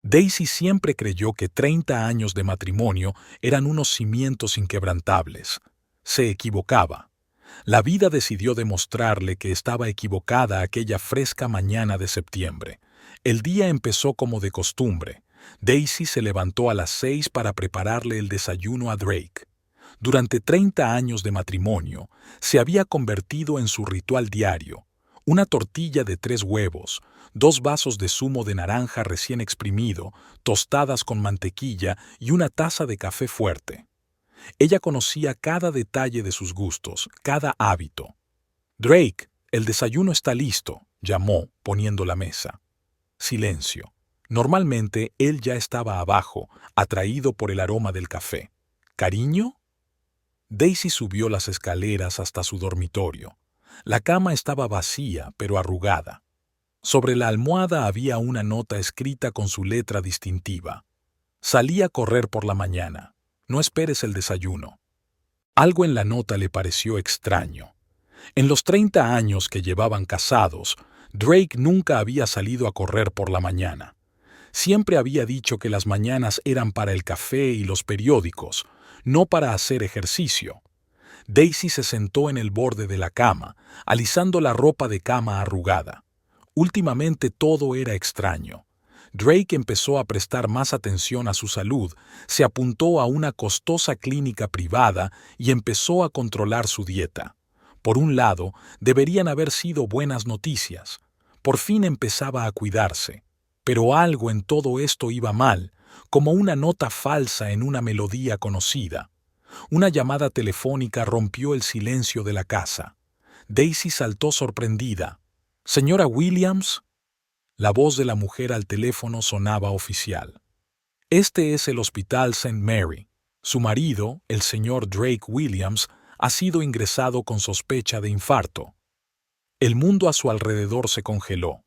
Daisy siempre creyó que 30 años de matrimonio eran unos cimientos inquebrantables. Se equivocaba. La vida decidió demostrarle que estaba equivocada aquella fresca mañana de septiembre. El día empezó como de costumbre. Daisy se levantó a las 6 para prepararle el desayuno a Drake. Durante 30 años de matrimonio, se había convertido en su ritual diario. Una tortilla de 3 huevos, 2 vasos de zumo de naranja recién exprimido, tostadas con mantequilla y una taza de café fuerte. Ella conocía cada detalle de sus gustos, cada hábito. «Drake, el desayuno está listo», llamó, poniendo la mesa. Silencio. Normalmente él ya estaba abajo, atraído por el aroma del café. «¿Cariño?» Daisy subió las escaleras hasta su dormitorio. La cama estaba vacía, pero arrugada. Sobre la almohada había una nota escrita con su letra distintiva. «Salí a correr por la mañana. No esperes el desayuno». Algo en la nota le pareció extraño. En los 30 años que llevaban casados, Drake nunca había salido a correr por la mañana. Siempre había dicho que las mañanas eran para el café y los periódicos, no para hacer ejercicio. Daisy se sentó en el borde de la cama, alisando la ropa de cama arrugada. Últimamente todo era extraño. Drake empezó a prestar más atención a su salud, se apuntó a una costosa clínica privada y empezó a controlar su dieta. Por un lado, deberían haber sido buenas noticias. Por fin empezaba a cuidarse. Pero algo en todo esto iba mal, como una nota falsa en una melodía conocida. Una llamada telefónica rompió el silencio de la casa. Daisy saltó sorprendida. «¿Señora Williams?» La voz de la mujer al teléfono sonaba oficial. «Este es el Hospital St. Mary. Su marido, el señor Drake Williams, ha sido ingresado con sospecha de infarto». El mundo a su alrededor se congeló.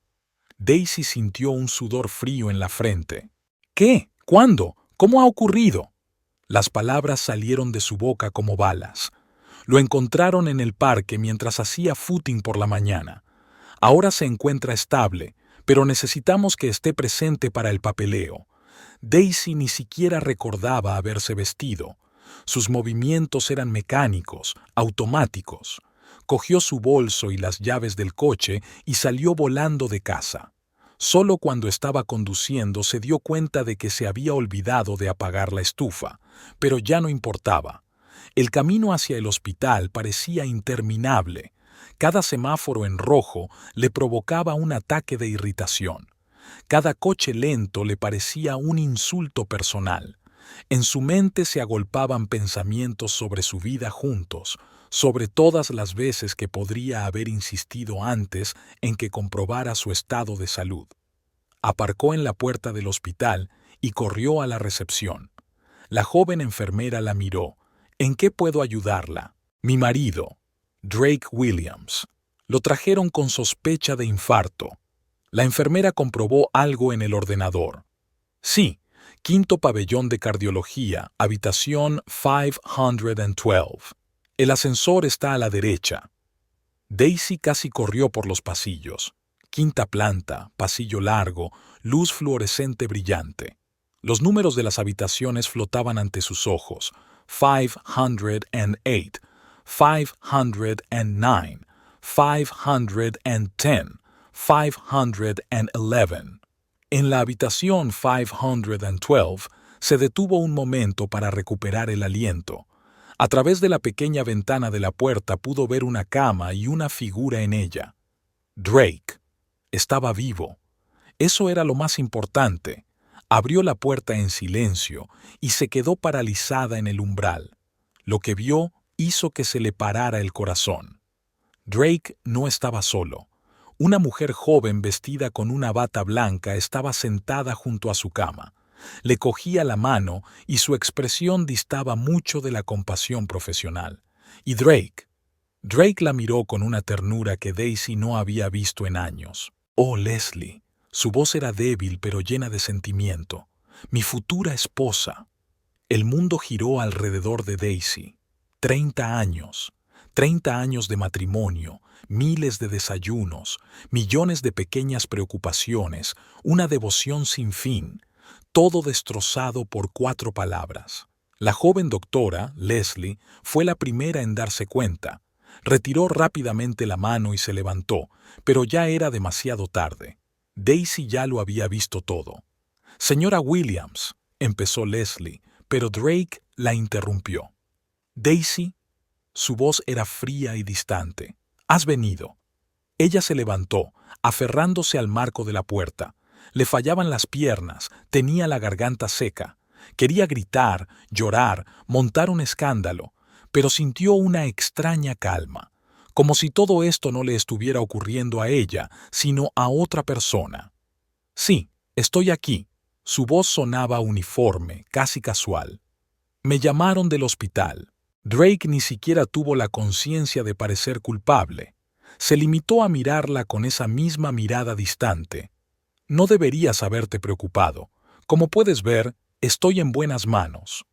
Daisy sintió un sudor frío en la frente. «¿Qué? ¿Cuándo? ¿Cómo ha ocurrido?» Las palabras salieron de su boca como balas. Lo encontraron en el parque mientras hacía footing por la mañana. Ahora se encuentra estable, pero necesitamos que esté presente para el papeleo. Daisy ni siquiera recordaba haberse vestido. Sus movimientos eran mecánicos, automáticos. Cogió su bolso y las llaves del coche y salió volando de casa. Solo cuando estaba conduciendo se dio cuenta de que se había olvidado de apagar la estufa, pero ya no importaba. El camino hacia el hospital parecía interminable. Cada semáforo en rojo le provocaba un ataque de irritación. Cada coche lento le parecía un insulto personal. En su mente se agolpaban pensamientos sobre su vida juntos, sobre todas las veces que podría haber insistido antes en que comprobara su estado de salud. Aparcó en la puerta del hospital y corrió a la recepción. La joven enfermera la miró. «¿En qué puedo ayudarla?» «Mi marido, Drake Williams. Lo trajeron con sospecha de infarto». La enfermera comprobó algo en el ordenador. «Sí, quinto pabellón de cardiología, habitación 512. El ascensor está a la derecha». Daisy casi corrió por los pasillos. Quinta planta, pasillo largo, luz fluorescente brillante. Los números de las habitaciones flotaban ante sus ojos. 508, 509, 510, 511. En la habitación 512 se detuvo un momento para recuperar el aliento. A través de la pequeña ventana de la puerta pudo ver una cama y una figura en ella. Drake. Estaba vivo. Eso era lo más importante. Abrió la puerta en silencio y se quedó paralizada en el umbral. Lo que vio hizo que se le parara el corazón. Drake no estaba solo. Una mujer joven vestida con una bata blanca estaba sentada junto a su cama. Le cogía la mano y su expresión distaba mucho de la compasión profesional. ¿Y Drake? Drake la miró con una ternura que Daisy no había visto en años. «Oh, Leslie». Su voz era débil pero llena de sentimiento. «Mi futura esposa». El mundo giró alrededor de Daisy. 30 años. 30 años de matrimonio, miles de desayunos, millones de pequeñas preocupaciones, una devoción sin fin. todo destrozado por 4 palabras. La joven doctora, Leslie, fue la primera en darse cuenta. Retiró rápidamente la mano y se levantó, pero ya era demasiado tarde. Daisy ya lo había visto todo. «Señora Williams», empezó Leslie, pero Drake la interrumpió. «Daisy», su voz era fría y distante. «Has venido». Ella se levantó, aferrándose al marco de la puerta. Le fallaban las piernas, tenía la garganta seca. Quería gritar, llorar, montar un escándalo, pero sintió una extraña calma, como si todo esto no le estuviera ocurriendo a ella, sino a otra persona. «Sí, estoy aquí». Su voz sonaba uniforme, casi casual. «Me llamaron del hospital». Drake ni siquiera tuvo la conciencia de parecer culpable. Se limitó a mirarla con esa misma mirada distante. «No deberías haberte preocupado. Como puedes ver, estoy en buenas manos».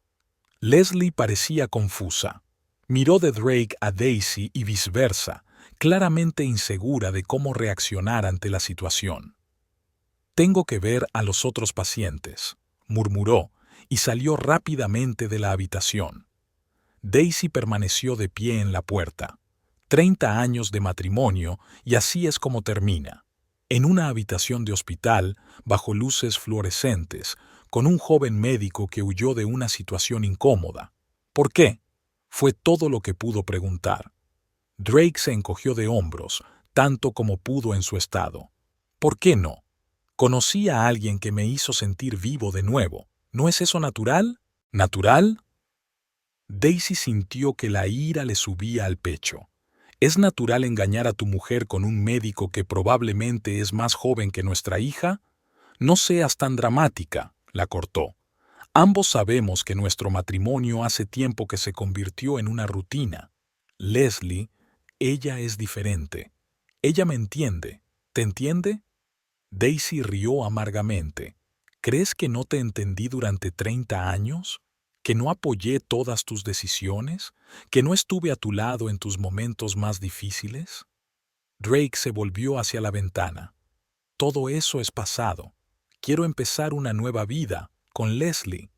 Leslie parecía confusa. Miró de Drake a Daisy y viceversa, claramente insegura de cómo reaccionar ante la situación. «Tengo que ver a los otros pacientes», murmuró, y salió rápidamente de la habitación. Daisy permaneció de pie en la puerta. 30 años de matrimonio y así es como termina. En una habitación de hospital, bajo luces fluorescentes, con un joven médico que huyó de una situación incómoda. ¿Por qué? Fue todo lo que pudo preguntar. Drake se encogió de hombros, tanto como pudo en su estado. ¿Por qué no? Conocí a alguien que me hizo sentir vivo de nuevo. ¿No es eso natural? ¿Natural? Daisy sintió que la ira le subía al pecho. ¿Es natural engañar a tu mujer con un médico que probablemente es más joven que nuestra hija? No seas tan dramática, la cortó. Ambos sabemos que nuestro matrimonio hace tiempo que se convirtió en una rutina. Leslie, ella es diferente. Ella me entiende. ¿Te entiende? Daisy rió amargamente. ¿Crees que no te entendí durante 30 años? ¿Que no apoyé todas tus decisiones? ¿Que no estuve a tu lado en tus momentos más difíciles? Drake se volvió hacia la ventana. Todo eso es pasado. Quiero empezar una nueva vida, con Leslie.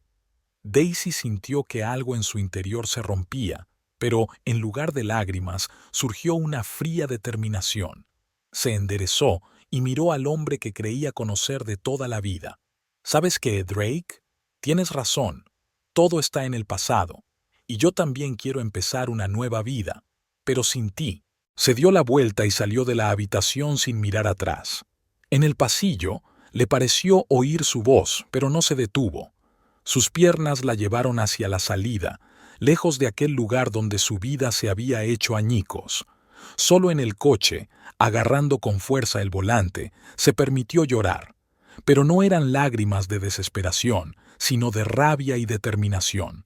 Daisy sintió que algo en su interior se rompía, pero en lugar de lágrimas surgió una fría determinación. Se enderezó y miró al hombre que creía conocer de toda la vida. ¿Sabes qué, Drake? Tienes razón. Todo está en el pasado, y yo también quiero empezar una nueva vida, pero sin ti. Se dio la vuelta y salió de la habitación sin mirar atrás. En el pasillo le pareció oír su voz, pero no se detuvo. Sus piernas la llevaron hacia la salida, lejos de aquel lugar donde su vida se había hecho añicos. Solo en el coche, agarrando con fuerza el volante, se permitió llorar. Pero no eran lágrimas de desesperación, sino de rabia y determinación.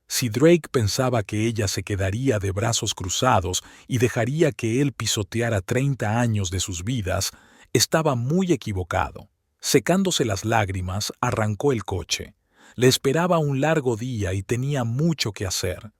Si Drake pensaba que ella se quedaría de brazos cruzados y dejaría que él pisoteara 30 años de sus vidas, estaba muy equivocado. Secándose las lágrimas, arrancó el coche. Le esperaba un largo día y tenía mucho que hacer.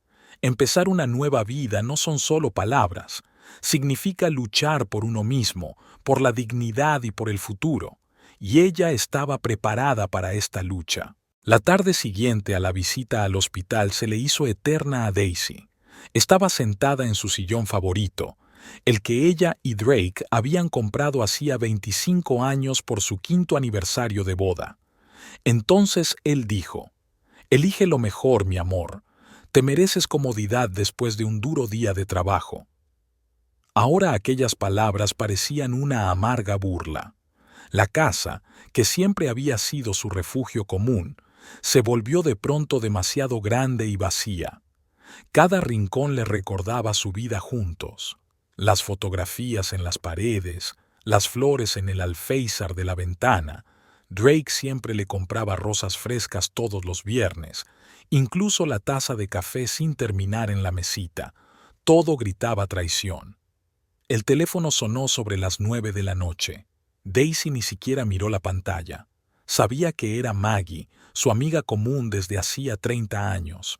Empezar una nueva vida no son solo palabras. Significa luchar por uno mismo, por la dignidad y por el futuro. Y ella estaba preparada para esta lucha. La tarde siguiente a la visita al hospital se le hizo eterna a Daisy. Estaba sentada en su sillón favorito, el que ella y Drake habían comprado hacía 25 años por su 5º aniversario de boda. Entonces él dijo: «Elige lo mejor, mi amor. Te mereces comodidad después de un duro día de trabajo». Ahora aquellas palabras parecían una amarga burla. La casa, que siempre había sido su refugio común, se volvió de pronto demasiado grande y vacía. Cada rincón le recordaba su vida juntos. Las fotografías en las paredes, las flores en el alféizar de la ventana. Drake siempre le compraba rosas frescas todos los viernes, incluso la taza de café sin terminar en la mesita. Todo gritaba traición. El teléfono sonó sobre las 9 de la noche. Daisy ni siquiera miró la pantalla. Sabía que era Maggie, su amiga común desde hacía 30 años.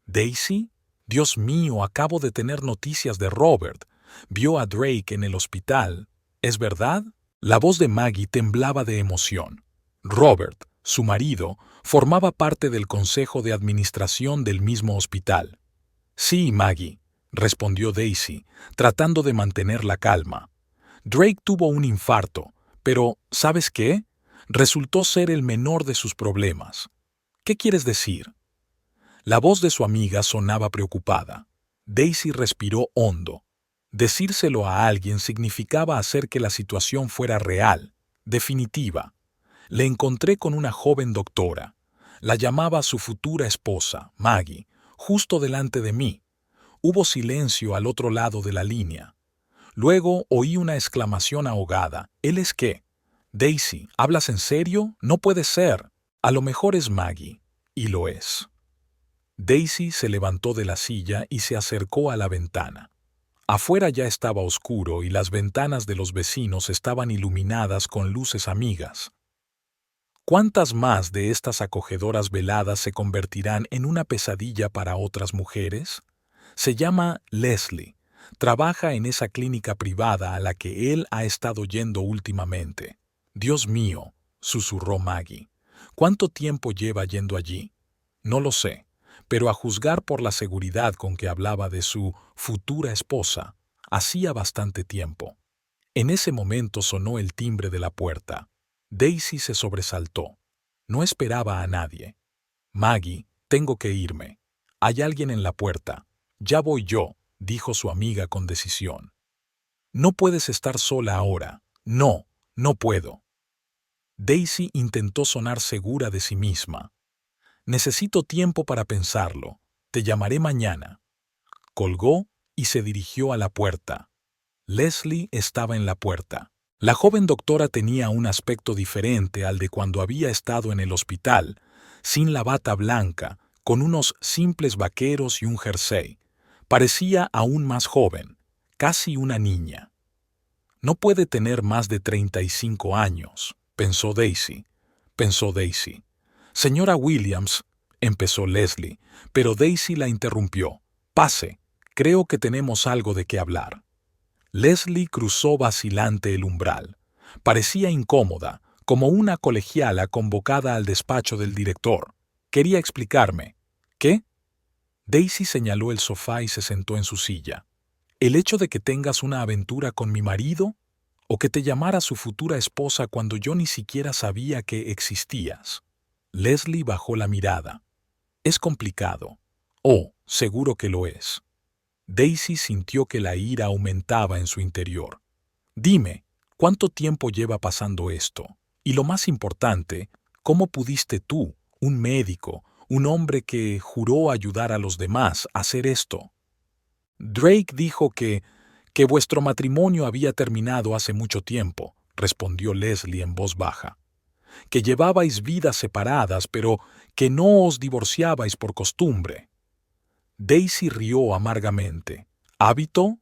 ¿Daisy? Dios mío, acabo de tener noticias de Robert. Vio a Drake en el hospital. ¿Es verdad? La voz de Maggie temblaba de emoción. Robert, Su marido formaba parte del consejo de administración del mismo hospital. Sí, Maggie, respondió Daisy, tratando de mantener la calma. Drake tuvo un infarto, pero ¿sabes qué? Resultó ser el menor de sus problemas. ¿Qué quieres decir? La voz de su amiga sonaba preocupada. Daisy respiró hondo. Decírselo a alguien significaba hacer que la situación fuera real, definitiva. Le encontré con una joven doctora. La llamaba su futura esposa, Maggie, justo delante de mí. Hubo silencio al otro lado de la línea. Luego oí una exclamación ahogada. ¿Él es qué? Daisy, ¿hablas en serio? No puede ser. A lo mejor es Maggie. Y lo es. Daisy se levantó de la silla y se acercó a la ventana. Afuera ya estaba oscuro y las ventanas de los vecinos estaban iluminadas con luces amigas. ¿Cuántas más de estas acogedoras veladas se convertirán en una pesadilla para otras mujeres? Se llama Leslie. Trabaja en esa clínica privada a la que él ha estado yendo últimamente. Dios mío, susurró Maggie. ¿Cuánto tiempo lleva yendo allí? No lo sé, pero a juzgar por la seguridad con que hablaba de su futura esposa, hacía bastante tiempo. En ese momento sonó el timbre de la puerta. Daisy se sobresaltó. No esperaba a nadie. Maggie, tengo que irme. Hay alguien en la puerta. Ya voy yo, dijo su amiga con decisión. No puedes estar sola ahora. No, no puedo. Daisy intentó sonar segura de sí misma. Necesito tiempo para pensarlo. Te llamaré mañana. Colgó y se dirigió a la puerta. Leslie estaba en la puerta. La joven doctora tenía un aspecto diferente al de cuando había estado en el hospital, sin la bata blanca, con unos simples vaqueros y un jersey. Parecía aún más joven, casi una niña. No puede tener más de 35 años, pensó Daisy. Señora Williams, empezó Leslie, pero Daisy la interrumpió. Pase, creo que tenemos algo de qué hablar. Leslie cruzó vacilante el umbral. Parecía incómoda, como una colegiala convocada al despacho del director. Quería explicarme. ¿Qué? Daisy señaló el sofá y se sentó en su silla. ¿El hecho de que tengas una aventura con mi marido? ¿O que te llamara su futura esposa cuando yo ni siquiera sabía que existías? Leslie bajó la mirada. Es complicado. Oh, seguro que lo es. Daisy sintió que la ira aumentaba en su interior. Dime, ¿cuánto tiempo lleva pasando esto? Y lo más importante, ¿cómo pudiste tú, un médico, un hombre que juró ayudar a los demás, hacer esto? Drake dijo que vuestro matrimonio había terminado hace mucho tiempo, respondió Leslie en voz baja. Que llevabais vidas separadas, pero que no os divorciabais por costumbre. Daisy rió amargamente. ¿Hábito?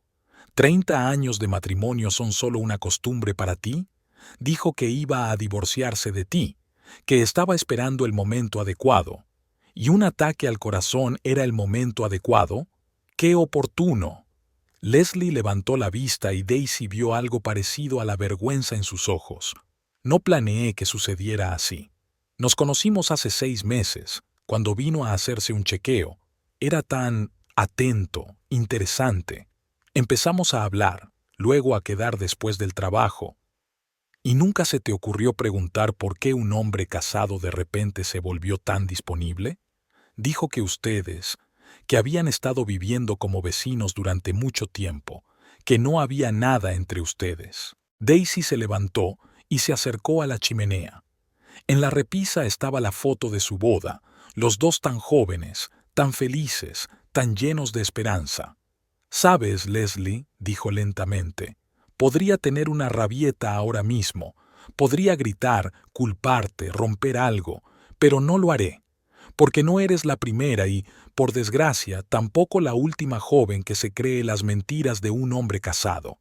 ¿30 años de matrimonio son solo una costumbre para ti? Dijo que iba a divorciarse de ti, que estaba esperando el momento adecuado. ¿Y un ataque al corazón era el momento adecuado? ¡Qué oportuno! Leslie levantó la vista y Daisy vio algo parecido a la vergüenza en sus ojos. No planeé que sucediera así. Nos conocimos hace 6 meses, cuando vino a hacerse un chequeo. Era tan atento, interesante. Empezamos a hablar, luego a quedar después del trabajo. ¿Y nunca se te ocurrió preguntar por qué un hombre casado de repente se volvió tan disponible? Dijo que ustedes, que habían estado viviendo como vecinos durante mucho tiempo, que no había nada entre ustedes. Daisy se levantó y se acercó a la chimenea. En la repisa estaba la foto de su boda, los dos tan jóvenes, tan felices, tan llenos de esperanza. «Sabes, Leslie», dijo lentamente, «podría tener una rabieta ahora mismo, podría gritar, culparte, romper algo, pero no lo haré, porque no eres la primera y, por desgracia, tampoco la última joven que se cree las mentiras de un hombre casado».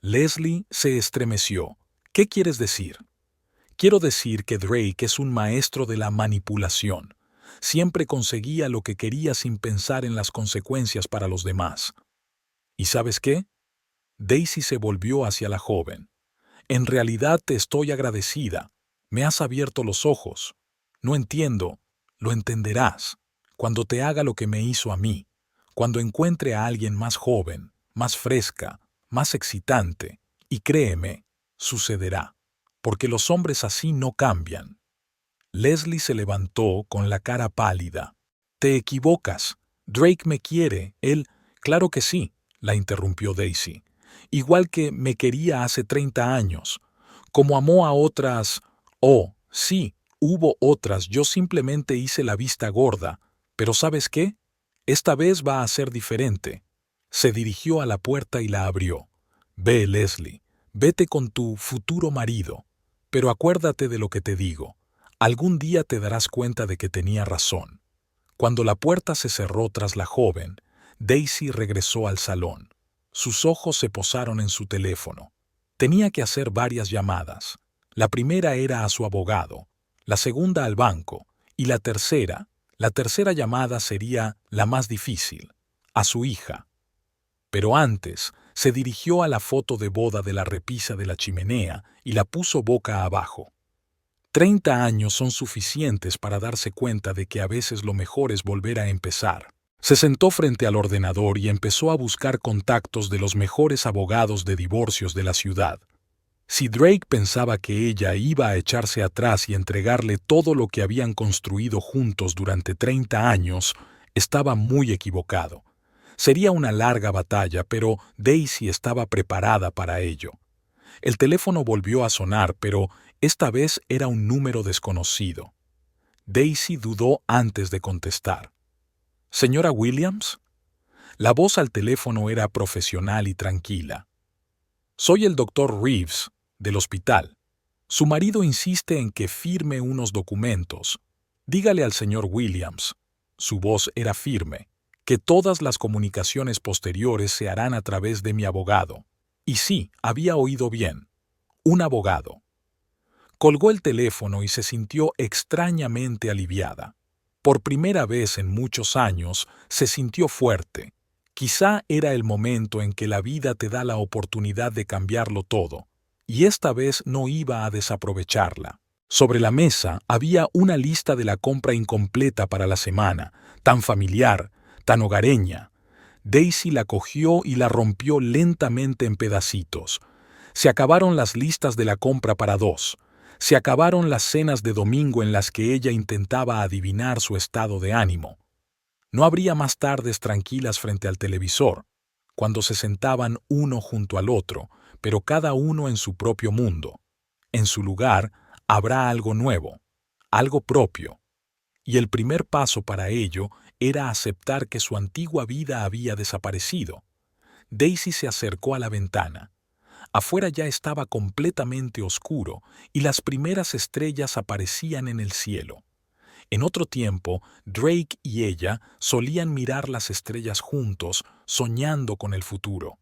Leslie se estremeció. «¿Qué quieres decir?» «Quiero decir que Drake es un maestro de la manipulación. Siempre conseguía lo que quería sin pensar en las consecuencias para los demás. ¿Y sabes qué?» Daisy se volvió hacia la joven. «En realidad te estoy agradecida. Me has abierto los ojos. No entiendo. Lo entenderás. Cuando te haga lo que me hizo a mí. Cuando encuentre a alguien más joven, más fresca, más excitante. Y créeme, sucederá. Porque los hombres así no cambian. Leslie se levantó con la cara pálida. Te equivocas. Drake me quiere. Él... Claro que sí, la interrumpió Daisy. Igual que me quería hace 30 años. Como amó a otras... Oh, sí, hubo otras. Yo simplemente hice la vista gorda. Pero ¿sabes qué? Esta vez va a ser diferente. Se dirigió a la puerta y la abrió. Ve, Leslie. Vete con tu futuro marido. Pero acuérdate de lo que te digo. Algún día te darás cuenta de que tenía razón. Cuando la puerta se cerró tras la joven, Daisy regresó al salón. Sus ojos se posaron en su teléfono. Tenía que hacer varias llamadas. La primera era a su abogado, la segunda al banco, y la tercera llamada sería la más difícil, a su hija. Pero antes, se dirigió a la foto de boda de la repisa de la chimenea y la puso boca abajo. 30 años son suficientes para darse cuenta de que a veces lo mejor es volver a empezar. Se sentó frente al ordenador y empezó a buscar contactos de los mejores abogados de divorcios de la ciudad. Si Drake pensaba que ella iba a echarse atrás y entregarle todo lo que habían construido juntos durante 30 años, estaba muy equivocado. Sería una larga batalla, pero Daisy estaba preparada para ello. El teléfono volvió a sonar, pero esta vez era un número desconocido. Daisy dudó antes de contestar. ¿Señora Williams? La voz al teléfono era profesional y tranquila. Soy el doctor Reeves, del hospital. Su marido insiste en que firme unos documentos. Dígale al señor Williams, su voz era firme, que todas las comunicaciones posteriores se harán a través de mi abogado. Y sí, había oído bien. Un abogado. Colgó el teléfono y se sintió extrañamente aliviada. Por primera vez en muchos años, se sintió fuerte. Quizá era el momento en que la vida te da la oportunidad de cambiarlo todo, y esta vez no iba a desaprovecharla. Sobre la mesa había una lista de la compra incompleta para la semana, tan familiar, tan hogareña. Daisy la cogió y la rompió lentamente en pedacitos. Se acabaron las listas de la compra para 2. Se acabaron las cenas de domingo en las que ella intentaba adivinar su estado de ánimo. No habría más tardes tranquilas frente al televisor, cuando se sentaban uno junto al otro, pero cada uno en su propio mundo. En su lugar habrá algo nuevo, algo propio. Y el primer paso para ello era aceptar que su antigua vida había desaparecido. Daisy se acercó a la ventana. Afuera ya estaba completamente oscuro y las primeras estrellas aparecían en el cielo. En otro tiempo, Drake y ella solían mirar las estrellas juntos, soñando con el futuro.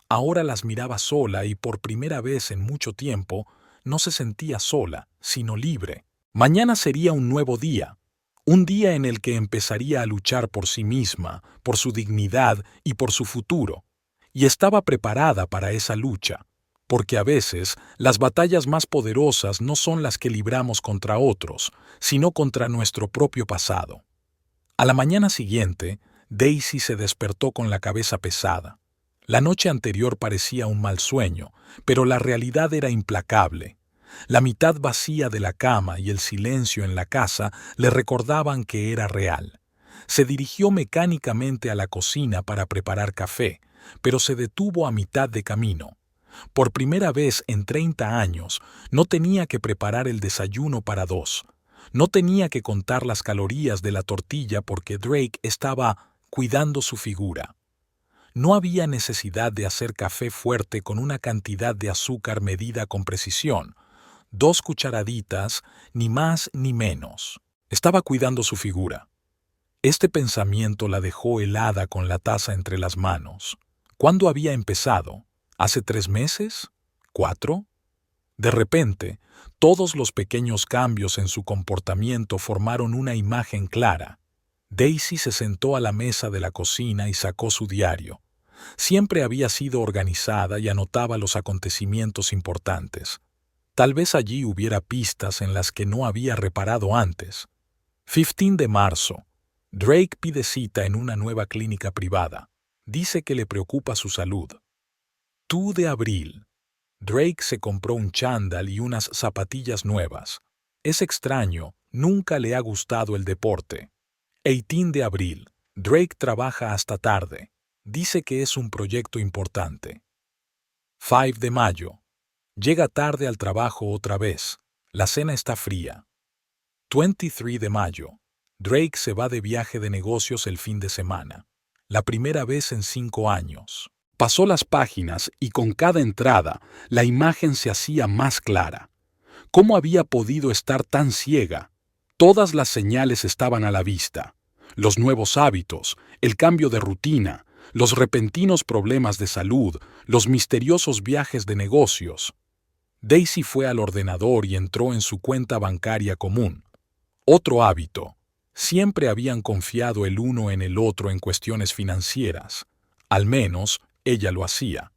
Ahora las miraba sola y por primera vez en mucho tiempo no se sentía sola, sino libre. Mañana sería un nuevo día, un día en el que empezaría a luchar por sí misma, por su dignidad y por su futuro. Y estaba preparada para esa lucha, porque a veces las batallas más poderosas no son las que libramos contra otros, sino contra nuestro propio pasado. A la mañana siguiente, Daisy se despertó con la cabeza pesada. La noche anterior parecía un mal sueño, pero la realidad era implacable. La mitad vacía de la cama y el silencio en la casa le recordaban que era real. Se dirigió mecánicamente a la cocina para preparar café, pero se detuvo a mitad de camino. Por primera vez en 30 años, no tenía que preparar el desayuno para 2. No tenía que contar las calorías de la tortilla porque Drake estaba cuidando su figura. No había necesidad de hacer café fuerte con una cantidad de azúcar medida con precisión. 2 cucharaditas, ni más ni menos. Estaba cuidando su figura. Este pensamiento la dejó helada con la taza entre las manos. ¿Cuándo había empezado? ¿Hace 3 meses? ¿4? De repente, todos los pequeños cambios en su comportamiento formaron una imagen clara. Daisy se sentó a la mesa de la cocina y sacó su diario. Siempre había sido organizada y anotaba los acontecimientos importantes. Tal vez allí hubiera pistas en las que no había reparado antes. 15 de marzo. Drake pide cita en una nueva clínica privada. Dice que le preocupa su salud. 2 de abril. Drake se compró un chándal y unas zapatillas nuevas. Es extraño, nunca le ha gustado el deporte. 18 de abril. Drake trabaja hasta tarde. Dice que es un proyecto importante. 5 de mayo. Llega tarde al trabajo otra vez. La cena está fría. 23 de mayo. Drake se va de viaje de negocios el fin de semana. La primera vez en 5 años. Pasó las páginas y con cada entrada la imagen se hacía más clara. ¿Cómo había podido estar tan ciega? Todas las señales estaban a la vista. Los nuevos hábitos, el cambio de rutina, los repentinos problemas de salud, los misteriosos viajes de negocios. Daisy fue al ordenador y entró en su cuenta bancaria común. Otro hábito. Siempre habían confiado el uno en el otro en cuestiones financieras. Al menos, ella lo hacía.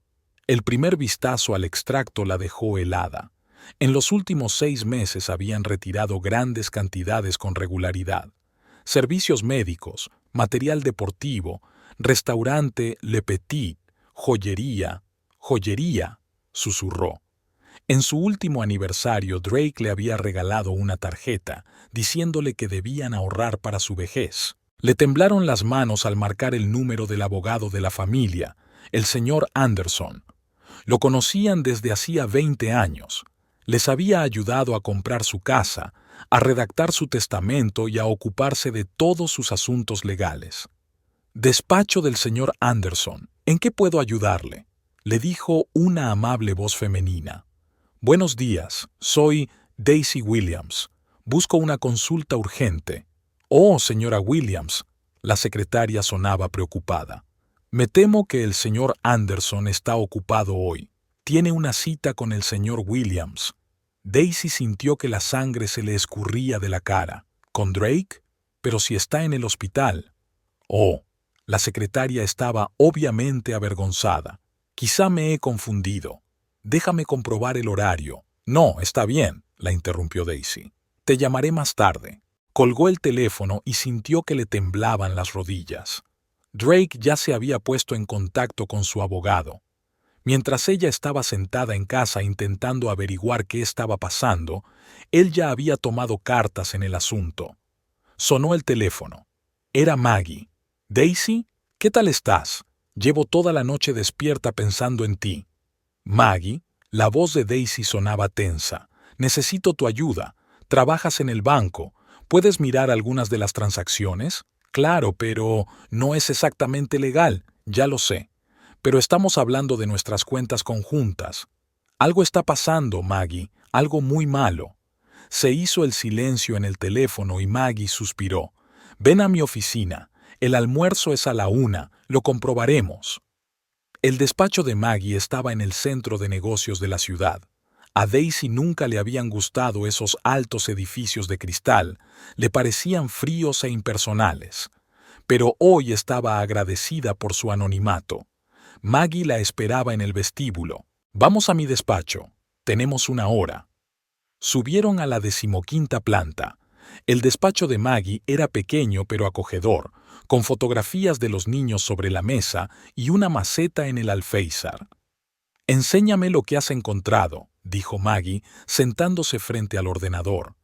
El primer vistazo al extracto la dejó helada. En los últimos 6 meses habían retirado grandes cantidades con regularidad. Servicios médicos, material deportivo, restaurante Le Petit, joyería, susurró. En su último aniversario, Drake le había regalado una tarjeta, diciéndole que debían ahorrar para su vejez. Le temblaron las manos al marcar el número del abogado de la familia, el señor Anderson. Lo conocían desde hacía 20 años. Les había ayudado a comprar su casa, a redactar su testamento y a ocuparse de todos sus asuntos legales. Despacho del señor Anderson, ¿en qué puedo ayudarle?, le dijo una amable voz femenina. Buenos días, soy Daisy Williams. Busco una consulta urgente. Oh, señora Williams. La secretaria sonaba preocupada. Me temo que el señor Anderson está ocupado hoy. Tiene una cita con el señor Williams. Daisy sintió que la sangre se le escurría de la cara. ¿Con Drake? Pero si está en el hospital. Oh, la secretaria estaba obviamente avergonzada. Quizá me he confundido. Déjame comprobar el horario. No, está bien, la interrumpió Daisy. Te llamaré más tarde. Colgó el teléfono y sintió que le temblaban las rodillas. Drake ya se había puesto en contacto con su abogado. Mientras ella estaba sentada en casa intentando averiguar qué estaba pasando, él ya había tomado cartas en el asunto. Sonó el teléfono. Era Maggie. «Daisy, ¿qué tal estás? Llevo toda la noche despierta pensando en ti». Maggie, la voz de Daisy sonaba tensa. «Necesito tu ayuda. Trabajas en el banco. ¿Puedes mirar algunas de las transacciones?» «Claro, pero no es exactamente legal, ya lo sé. Pero estamos hablando de nuestras cuentas conjuntas. Algo está pasando, Maggie, algo muy malo». Se hizo el silencio en el teléfono y Maggie suspiró. «Ven a mi oficina. El almuerzo es a la 1, lo comprobaremos». El despacho de Maggie estaba en el centro de negocios de la ciudad. A Daisy nunca le habían gustado esos altos edificios de cristal, le parecían fríos e impersonales. Pero hoy estaba agradecida por su anonimato. Maggie la esperaba en el vestíbulo. «Vamos a mi despacho. Tenemos 1 hora». Subieron a la 15ª planta. El despacho de Maggie era pequeño pero acogedor, con fotografías de los niños sobre la mesa y una maceta en el alféizar. «Enséñame lo que has encontrado», dijo Maggie, sentándose frente al ordenador.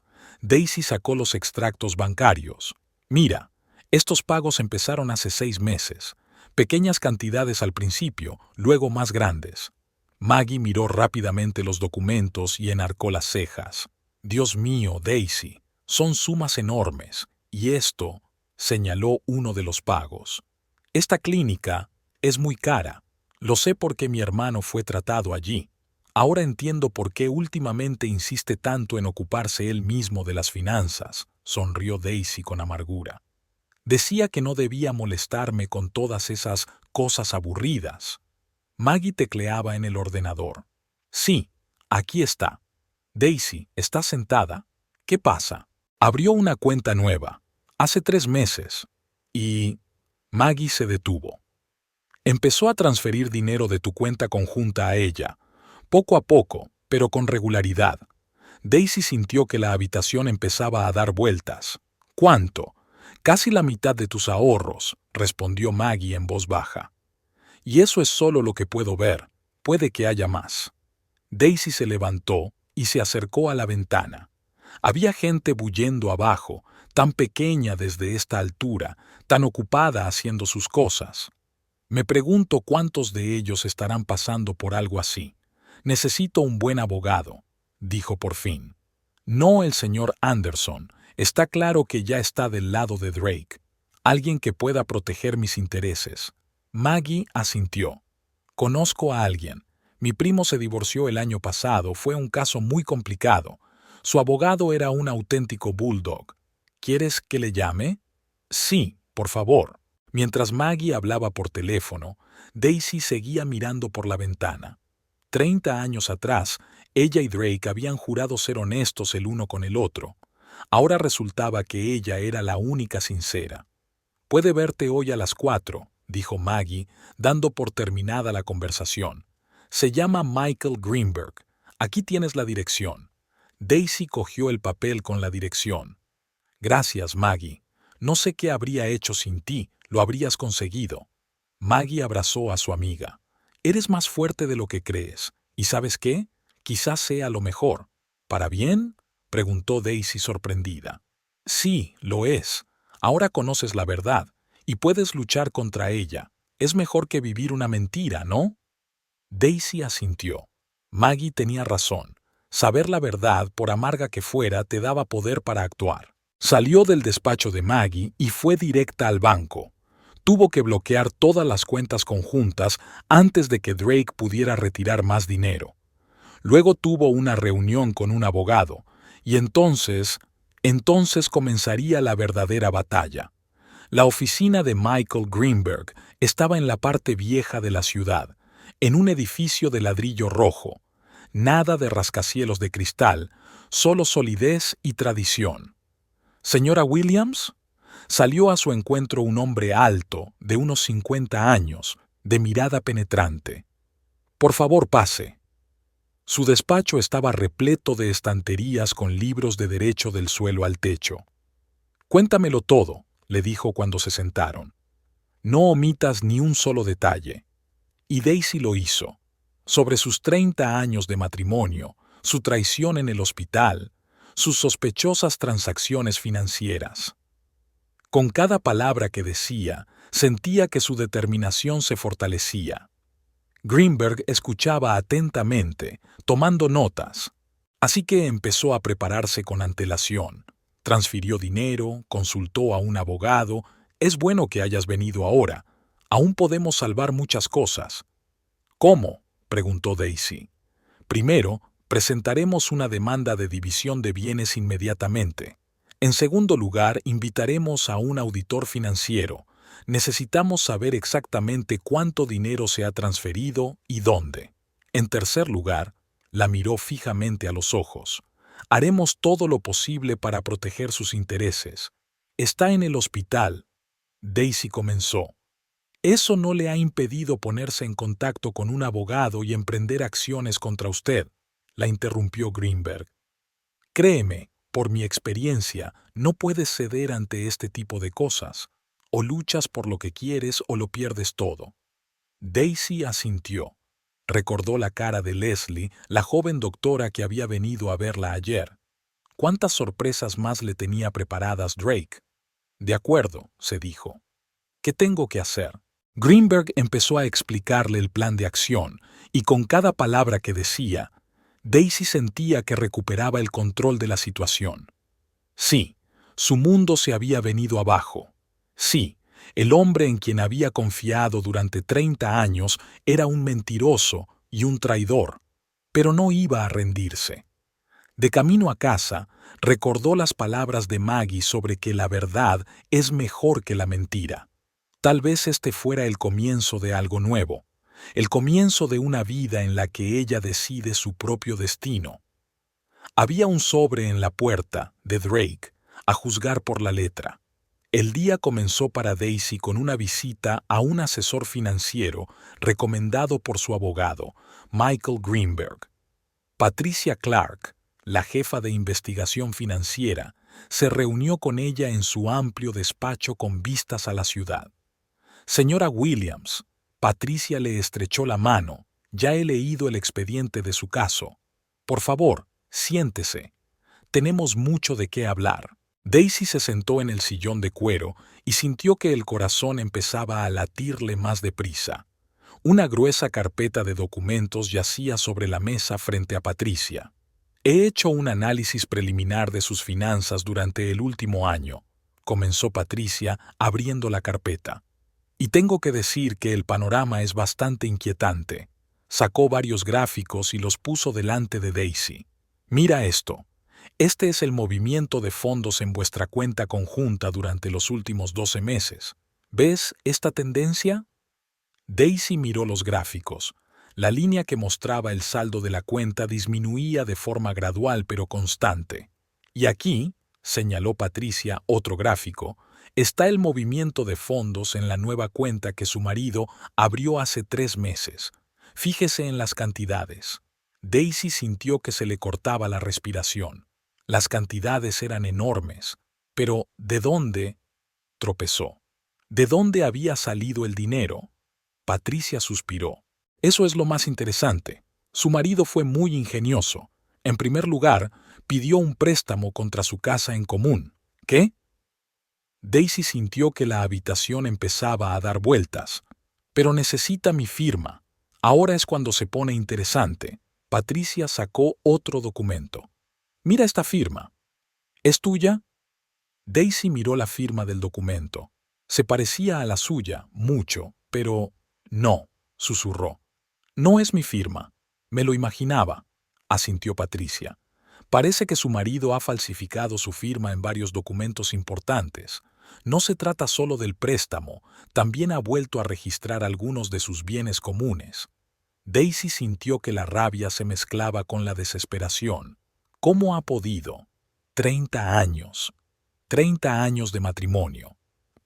Daisy sacó los extractos bancarios. «Mira, estos pagos empezaron hace 6 meses. Pequeñas cantidades al principio, luego más grandes». Maggie miró rápidamente los documentos y enarcó las cejas. «Dios mío, Daisy, son sumas enormes. Y esto», señaló uno de los pagos. «Esta clínica es muy cara. Lo sé porque mi hermano fue tratado allí. Ahora entiendo por qué últimamente insiste tanto en ocuparse él mismo de las finanzas», sonrió Daisy con amargura. «Decía que no debía molestarme con todas esas cosas aburridas». Maggie tecleaba en el ordenador. «Sí, aquí está. Daisy, ¿estás sentada? ¿Qué pasa?» Abrió una cuenta nueva. Hace 3 meses. Y... Maggie se detuvo. Empezó a transferir dinero de tu cuenta conjunta a ella, poco a poco, pero con regularidad. Daisy sintió que la habitación empezaba a dar vueltas. ¿Cuánto? Casi la mitad de tus ahorros, respondió Maggie en voz baja. Y eso es solo lo que puedo ver. Puede que haya más. Daisy se levantó y se acercó a la ventana. Había gente bullendo abajo, tan pequeña desde esta altura, tan ocupada haciendo sus cosas. Me pregunto cuántos de ellos estarán pasando por algo así. Necesito un buen abogado, dijo por fin. No el señor Anderson. Está claro que ya está del lado de Drake. Alguien que pueda proteger mis intereses. Maggie asintió. Conozco a alguien. Mi primo se divorció el año pasado. Fue un caso muy complicado. Su abogado era un auténtico bulldog. ¿Quieres que le llame? Sí, por favor. Mientras Maggie hablaba por teléfono, Daisy seguía mirando por la ventana. 30 años atrás, ella y Drake habían jurado ser honestos el uno con el otro. Ahora resultaba que ella era la única sincera. «Puede verte hoy a las 4», dijo Maggie, dando por terminada la conversación. «Se llama Michael Greenberg. Aquí tienes la dirección». Daisy cogió el papel con la dirección. «Gracias, Maggie. No sé qué habría hecho sin ti. Lo habrías conseguido». Maggie abrazó a su amiga. «Eres más fuerte de lo que crees. ¿Y sabes qué? Quizás sea lo mejor». «¿Para bien?», preguntó Daisy sorprendida. «Sí, lo es. Ahora conoces la verdad y puedes luchar contra ella. Es mejor que vivir una mentira, ¿no?» Daisy asintió. Maggie tenía razón. Saber la verdad, por amarga que fuera, te daba poder para actuar. Salió del despacho de Maggie y fue directa al banco. Tuvo que bloquear todas las cuentas conjuntas antes de que Drake pudiera retirar más dinero. Luego tuvo una reunión con un abogado, y entonces comenzaría la verdadera batalla. La oficina de Michael Greenberg estaba en la parte vieja de la ciudad, en un edificio de ladrillo rojo. Nada de rascacielos de cristal, solo solidez y tradición. «¿Señora Williams?» Salió a su encuentro un hombre alto, de unos 50 años, de mirada penetrante. «Por favor, pase». Su despacho estaba repleto de estanterías con libros de derecho del suelo al techo. «Cuéntamelo todo», le dijo cuando se sentaron. «No omitas ni un solo detalle». Y Daisy lo hizo. Sobre sus 30 años de matrimonio, su traición en el hospital, sus sospechosas transacciones financieras. Con cada palabra que decía, sentía que su determinación se fortalecía. Greenberg escuchaba atentamente, tomando notas. Así que empezó a prepararse con antelación. Transfirió dinero, consultó a un abogado. «Es bueno que hayas venido ahora. Aún podemos salvar muchas cosas». «¿Cómo?», preguntó Daisy. «Primero, presentaremos una demanda de división de bienes inmediatamente. En segundo lugar, invitaremos a un auditor financiero. Necesitamos saber exactamente cuánto dinero se ha transferido y dónde. En tercer lugar», la miró fijamente a los ojos, «haremos todo lo posible para proteger sus intereses. Está en el hospital». Daisy comenzó. «Eso no le ha impedido ponerse en contacto con un abogado y emprender acciones contra usted», la interrumpió Greenberg. «Créeme, por mi experiencia, no puedes ceder ante este tipo de cosas. O luchas por lo que quieres o lo pierdes todo». Daisy asintió. Recordó la cara de Leslie, la joven doctora que había venido a verla ayer. ¿Cuántas sorpresas más le tenía preparadas Drake? «De acuerdo», se dijo. «¿Qué tengo que hacer?» Greenberg empezó a explicarle el plan de acción, y con cada palabra que decía, Daisy sentía que recuperaba el control de la situación. Sí, su mundo se había venido abajo. Sí, el hombre en quien había confiado durante 30 años era un mentiroso y un traidor, pero no iba a rendirse. De camino a casa, recordó las palabras de Maggie sobre que la verdad es mejor que la mentira. Tal vez este fuera el comienzo de algo nuevo, el comienzo de una vida en la que ella decide su propio destino. Había un sobre en la puerta de Drake, a juzgar por la letra. El día comenzó para Daisy con una visita a un asesor financiero recomendado por su abogado, Michael Greenberg. Patricia Clark, la jefa de investigación financiera, se reunió con ella en su amplio despacho con vistas a la ciudad. Señora Williams, Patricia le estrechó la mano. Ya he leído el expediente de su caso. Por favor, siéntese. Tenemos mucho de qué hablar. Daisy se sentó en el sillón de cuero y sintió que el corazón empezaba a latirle más deprisa. Una gruesa carpeta de documentos yacía sobre la mesa frente a Patricia. He hecho un análisis preliminar de sus finanzas durante el último año, comenzó Patricia abriendo la carpeta. Y tengo que decir que el panorama es bastante inquietante. Sacó varios gráficos y los puso delante de Daisy. Mira esto. Este es el movimiento de fondos en vuestra cuenta conjunta durante los últimos 12 meses. ¿Ves esta tendencia? Daisy miró los gráficos. La línea que mostraba el saldo de la cuenta disminuía de forma gradual pero constante. Y aquí, señaló Patricia otro gráfico, está el movimiento de fondos en la nueva cuenta que su marido abrió hace 3 meses. Fíjese en las cantidades. Daisy sintió que se le cortaba la respiración. Las cantidades eran enormes. Pero, ¿de dónde? Tropezó. ¿De dónde había salido el dinero? Patricia suspiró. Eso es lo más interesante. Su marido fue muy ingenioso. En primer lugar, pidió un préstamo contra su casa en común. ¿Qué? Daisy sintió que la habitación empezaba a dar vueltas. Pero necesita mi firma. Ahora es cuando se pone interesante. Patricia sacó otro documento. Mira esta firma. ¿Es tuya? Daisy miró la firma del documento. Se parecía a la suya, mucho, pero no, susurró. No es mi firma. Me lo imaginaba, asintió Patricia. Parece que su marido ha falsificado su firma en varios documentos importantes. No se trata solo del préstamo, también ha vuelto a registrar algunos de sus bienes comunes. Daisy sintió que la rabia se mezclaba con la desesperación. ¿Cómo ha podido? 30 años. 30 años de matrimonio.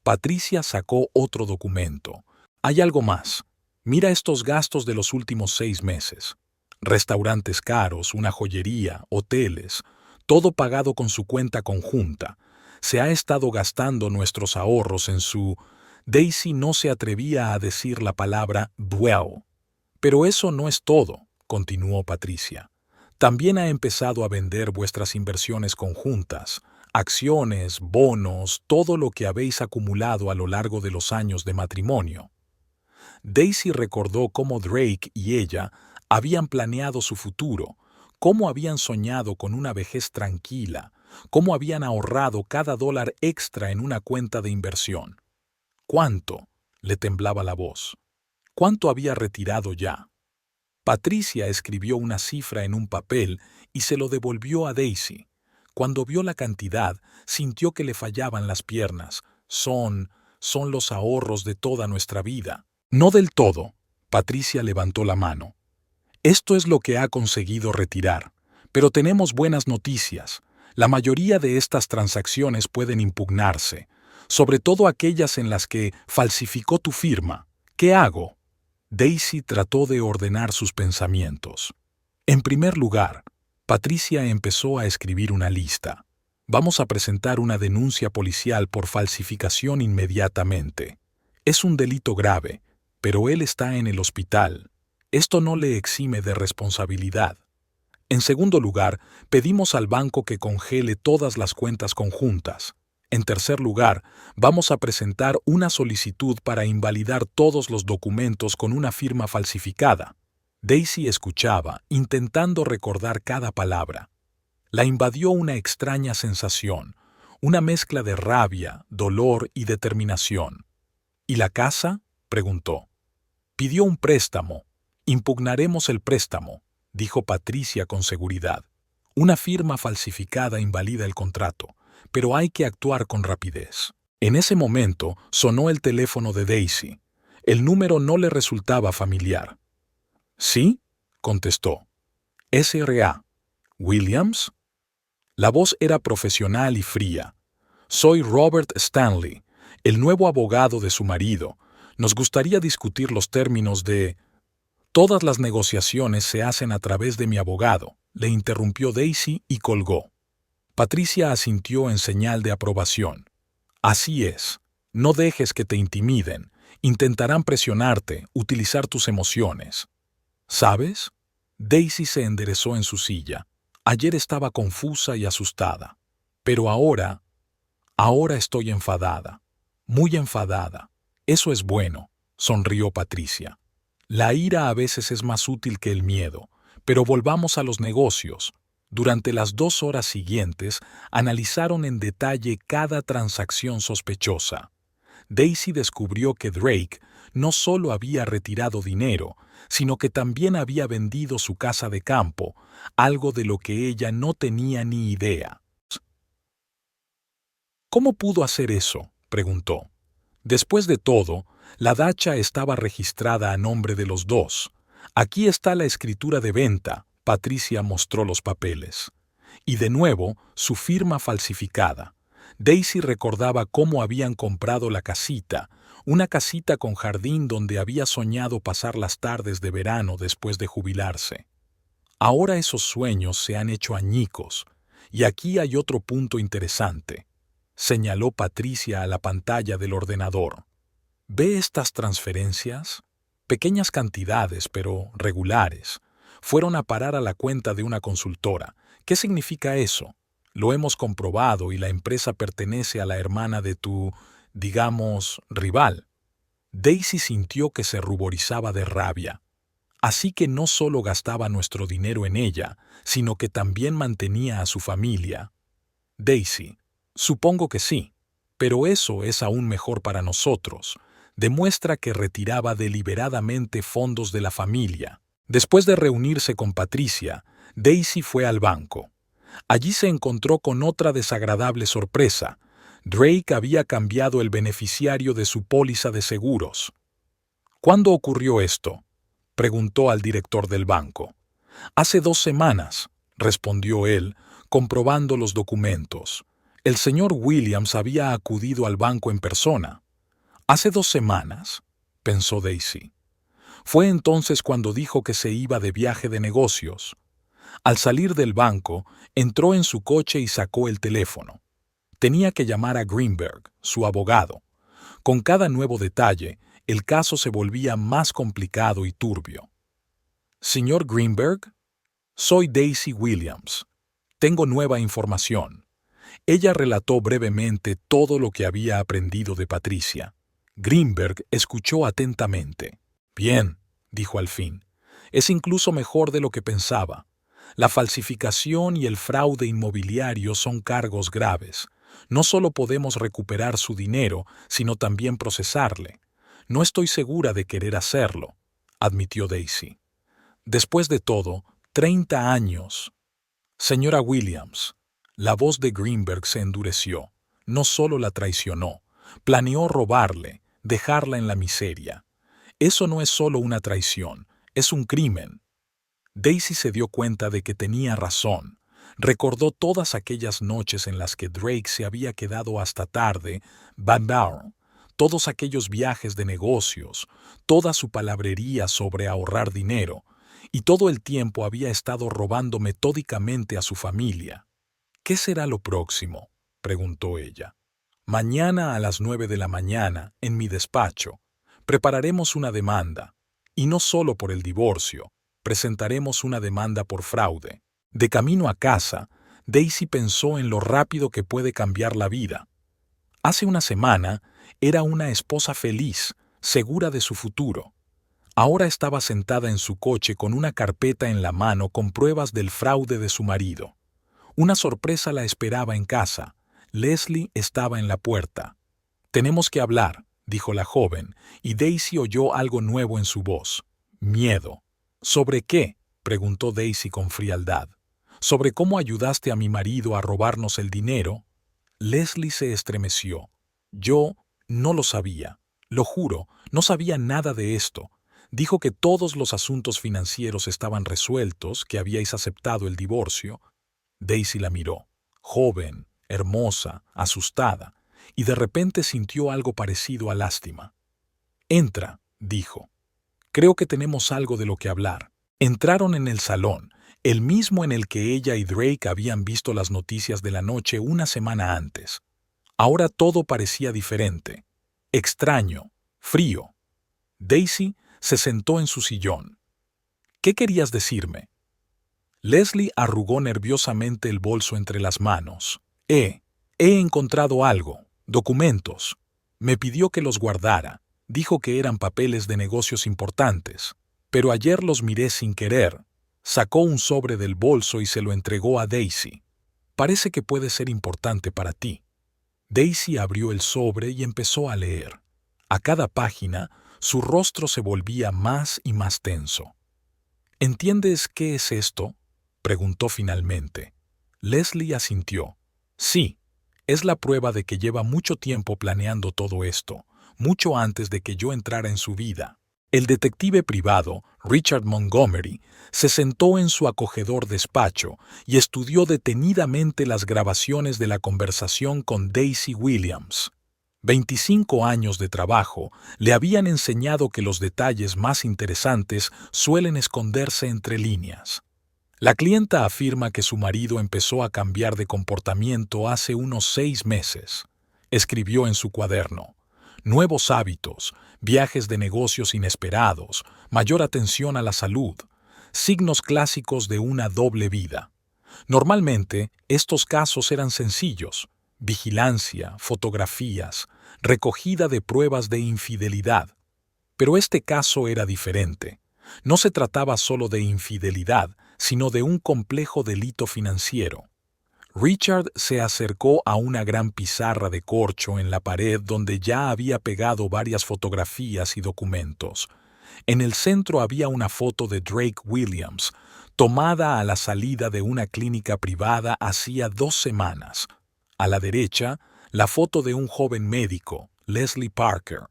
Patricia sacó otro documento. Hay algo más. Mira estos gastos de los últimos 6 meses. Restaurantes caros, una joyería, hoteles, todo pagado con su cuenta conjunta. Se ha estado gastando nuestros ahorros en su... Daisy no se atrevía a decir la palabra duelo. Pero eso no es todo, continuó Patricia. También ha empezado a vender vuestras inversiones conjuntas, acciones, bonos, todo lo que habéis acumulado a lo largo de los años de matrimonio. Daisy recordó cómo Drake y ella habían planeado su futuro, cómo habían soñado con una vejez tranquila, cómo habían ahorrado cada dólar extra en una cuenta de inversión. ¿Cuánto? Le temblaba la voz. ¿Cuánto había retirado ya? Patricia escribió una cifra en un papel y se lo devolvió a Daisy. Cuando vio la cantidad, sintió que le fallaban las piernas. Son los ahorros de toda nuestra vida. No del todo. Patricia levantó la mano. Esto es lo que ha conseguido retirar. Pero tenemos buenas noticias. La mayoría de estas transacciones pueden impugnarse, sobre todo aquellas en las que falsificó tu firma. ¿Qué hago? Daisy trató de ordenar sus pensamientos. En primer lugar, Patricia empezó a escribir una lista. Vamos a presentar una denuncia policial por falsificación inmediatamente. Es un delito grave, pero él está en el hospital. Esto no le exime de responsabilidad. En segundo lugar, pedimos al banco que congele todas las cuentas conjuntas. En tercer lugar, vamos a presentar una solicitud para invalidar todos los documentos con una firma falsificada. Daisy escuchaba, intentando recordar cada palabra. La invadió una extraña sensación, una mezcla de rabia, dolor y determinación. ¿Y la casa? Preguntó. Pidió un préstamo. Impugnaremos el préstamo, dijo Patricia con seguridad. Una firma falsificada invalida el contrato, pero hay que actuar con rapidez. En ese momento sonó el teléfono de Daisy. El número no le resultaba familiar. ¿Sí? Contestó. S.R.A. ¿Williams? La voz era profesional y fría. Soy Robert Stanley, el nuevo abogado de su marido. Nos gustaría discutir los términos de... Todas las negociaciones se hacen a través de mi abogado, le interrumpió Daisy y colgó. Patricia asintió en señal de aprobación. Así es. No dejes que te intimiden. Intentarán presionarte, utilizar tus emociones. ¿Sabes? Daisy se enderezó en su silla. Ayer estaba confusa y asustada. Pero ahora estoy enfadada. Muy enfadada. Eso es bueno, sonrió Patricia. La ira a veces es más útil que el miedo, pero volvamos a los negocios. Durante las 2 horas siguientes, analizaron en detalle cada transacción sospechosa. Daisy descubrió que Drake no solo había retirado dinero, sino que también había vendido su casa de campo, algo de lo que ella no tenía ni idea. ¿Cómo pudo hacer eso?, preguntó. Después de todo, la dacha estaba registrada a nombre de los dos. Aquí está la escritura de venta. Patricia mostró los papeles. Y de nuevo, su firma falsificada. Daisy recordaba cómo habían comprado la casita, una casita con jardín donde había soñado pasar las tardes de verano después de jubilarse. Ahora esos sueños se han hecho añicos. Y aquí hay otro punto interesante. Señaló Patricia a la pantalla del ordenador. ¿Ve estas transferencias? Pequeñas cantidades, pero regulares. Fueron a parar a la cuenta de una consultora. ¿Qué significa eso? Lo hemos comprobado y la empresa pertenece a la hermana de tu, digamos, rival. Daisy sintió que se ruborizaba de rabia. Así que no solo gastaba nuestro dinero en ella, sino que también mantenía a su familia. Daisy, supongo que sí, pero eso es aún mejor para nosotros. Demuestra que retiraba deliberadamente fondos de la familia. Después de reunirse con Patricia, Daisy fue al banco. Allí se encontró con otra desagradable sorpresa. Drake había cambiado el beneficiario de su póliza de seguros. ¿Cuándo ocurrió esto?, preguntó al director del banco. Hace 2 semanas, respondió él, comprobando los documentos. El señor Williams había acudido al banco en persona. ¿Hace 2 semanas?, pensó Daisy. Fue entonces cuando dijo que se iba de viaje de negocios. Al salir del banco, entró en su coche y sacó el teléfono. Tenía que llamar a Greenberg, su abogado. Con cada nuevo detalle, el caso se volvía más complicado y turbio. Señor Greenberg, soy Daisy Williams. Tengo nueva información. Ella relató brevemente todo lo que había aprendido de Patricia. Greenberg escuchó atentamente. Bien, dijo al fin. Es incluso mejor de lo que pensaba. La falsificación y el fraude inmobiliario son cargos graves. No solo podemos recuperar su dinero, sino también procesarle. No estoy segura de querer hacerlo, admitió Daisy. Después de todo, 30 años. Señora Williams, la voz de Greenberg se endureció. No solo la traicionó, planeó robarle, dejarla en la miseria. Eso no es solo una traición, es un crimen. Daisy se dio cuenta de que tenía razón. Recordó todas aquellas noches en las que Drake se había quedado hasta tarde, todos aquellos viajes de negocios, toda su palabrería sobre ahorrar dinero, y todo el tiempo había estado robando metódicamente a su familia. ¿Qué será lo próximo?, preguntó ella. Mañana a las 9 de la mañana, en mi despacho, prepararemos una demanda, y no solo por el divorcio, presentaremos una demanda por fraude. De camino a casa, Daisy pensó en lo rápido que puede cambiar la vida. Hace una semana, era una esposa feliz, segura de su futuro. Ahora estaba sentada en su coche con una carpeta en la mano con pruebas del fraude de su marido. Una sorpresa la esperaba en casa. Leslie estaba en la puerta. «Tenemos que hablar», dijo la joven, y Daisy oyó algo nuevo en su voz. Miedo. «¿Sobre qué?», preguntó Daisy con frialdad. «¿Sobre cómo ayudaste a mi marido a robarnos el dinero?» Leslie se estremeció. «Yo no lo sabía. Lo juro, no sabía nada de esto. Dijo que todos los asuntos financieros estaban resueltos, que habíais aceptado el divorcio». Daisy la miró, joven, hermosa, asustada, y de repente sintió algo parecido a lástima. «Entra», dijo. Creo que tenemos algo de lo que hablar. Entraron en el salón, el mismo en el que ella y Drake habían visto las noticias de la noche una semana antes. Ahora todo parecía diferente. Extraño, frío. Daisy se sentó en su sillón. ¿Qué querías decirme? Leslie arrugó nerviosamente el bolso entre las manos. He encontrado algo, documentos. Me pidió que los guardara. Dijo que eran papeles de negocios importantes. Pero ayer los miré sin querer. Sacó un sobre del bolso y se lo entregó a Daisy. Parece que puede ser importante para ti. Daisy abrió el sobre y empezó a leer. A cada página, su rostro se volvía más y más tenso. ¿Entiendes qué es esto?, preguntó finalmente. Leslie asintió. Sí, es la prueba de que lleva mucho tiempo planeando todo esto, mucho antes de que yo entrara en su vida. El detective privado, Richard Montgomery, se sentó en su acogedor despacho y estudió detenidamente las grabaciones de la conversación con Daisy Williams. 25 años de trabajo le habían enseñado que los detalles más interesantes suelen esconderse entre líneas. La clienta afirma que su marido empezó a cambiar de comportamiento hace unos 6 meses. Escribió en su cuaderno: nuevos hábitos, viajes de negocios inesperados, mayor atención a la salud, signos clásicos de una doble vida. Normalmente, estos casos eran sencillos: vigilancia, fotografías, recogida de pruebas de infidelidad. Pero este caso era diferente. No se trataba solo de infidelidad, sino de un complejo delito financiero. Richard se acercó a una gran pizarra de corcho en la pared donde ya había pegado varias fotografías y documentos. En el centro había una foto de Drake Williams, tomada a la salida de una clínica privada hacía 2 semanas. A la derecha, la foto de un joven médico, Leslie Parker.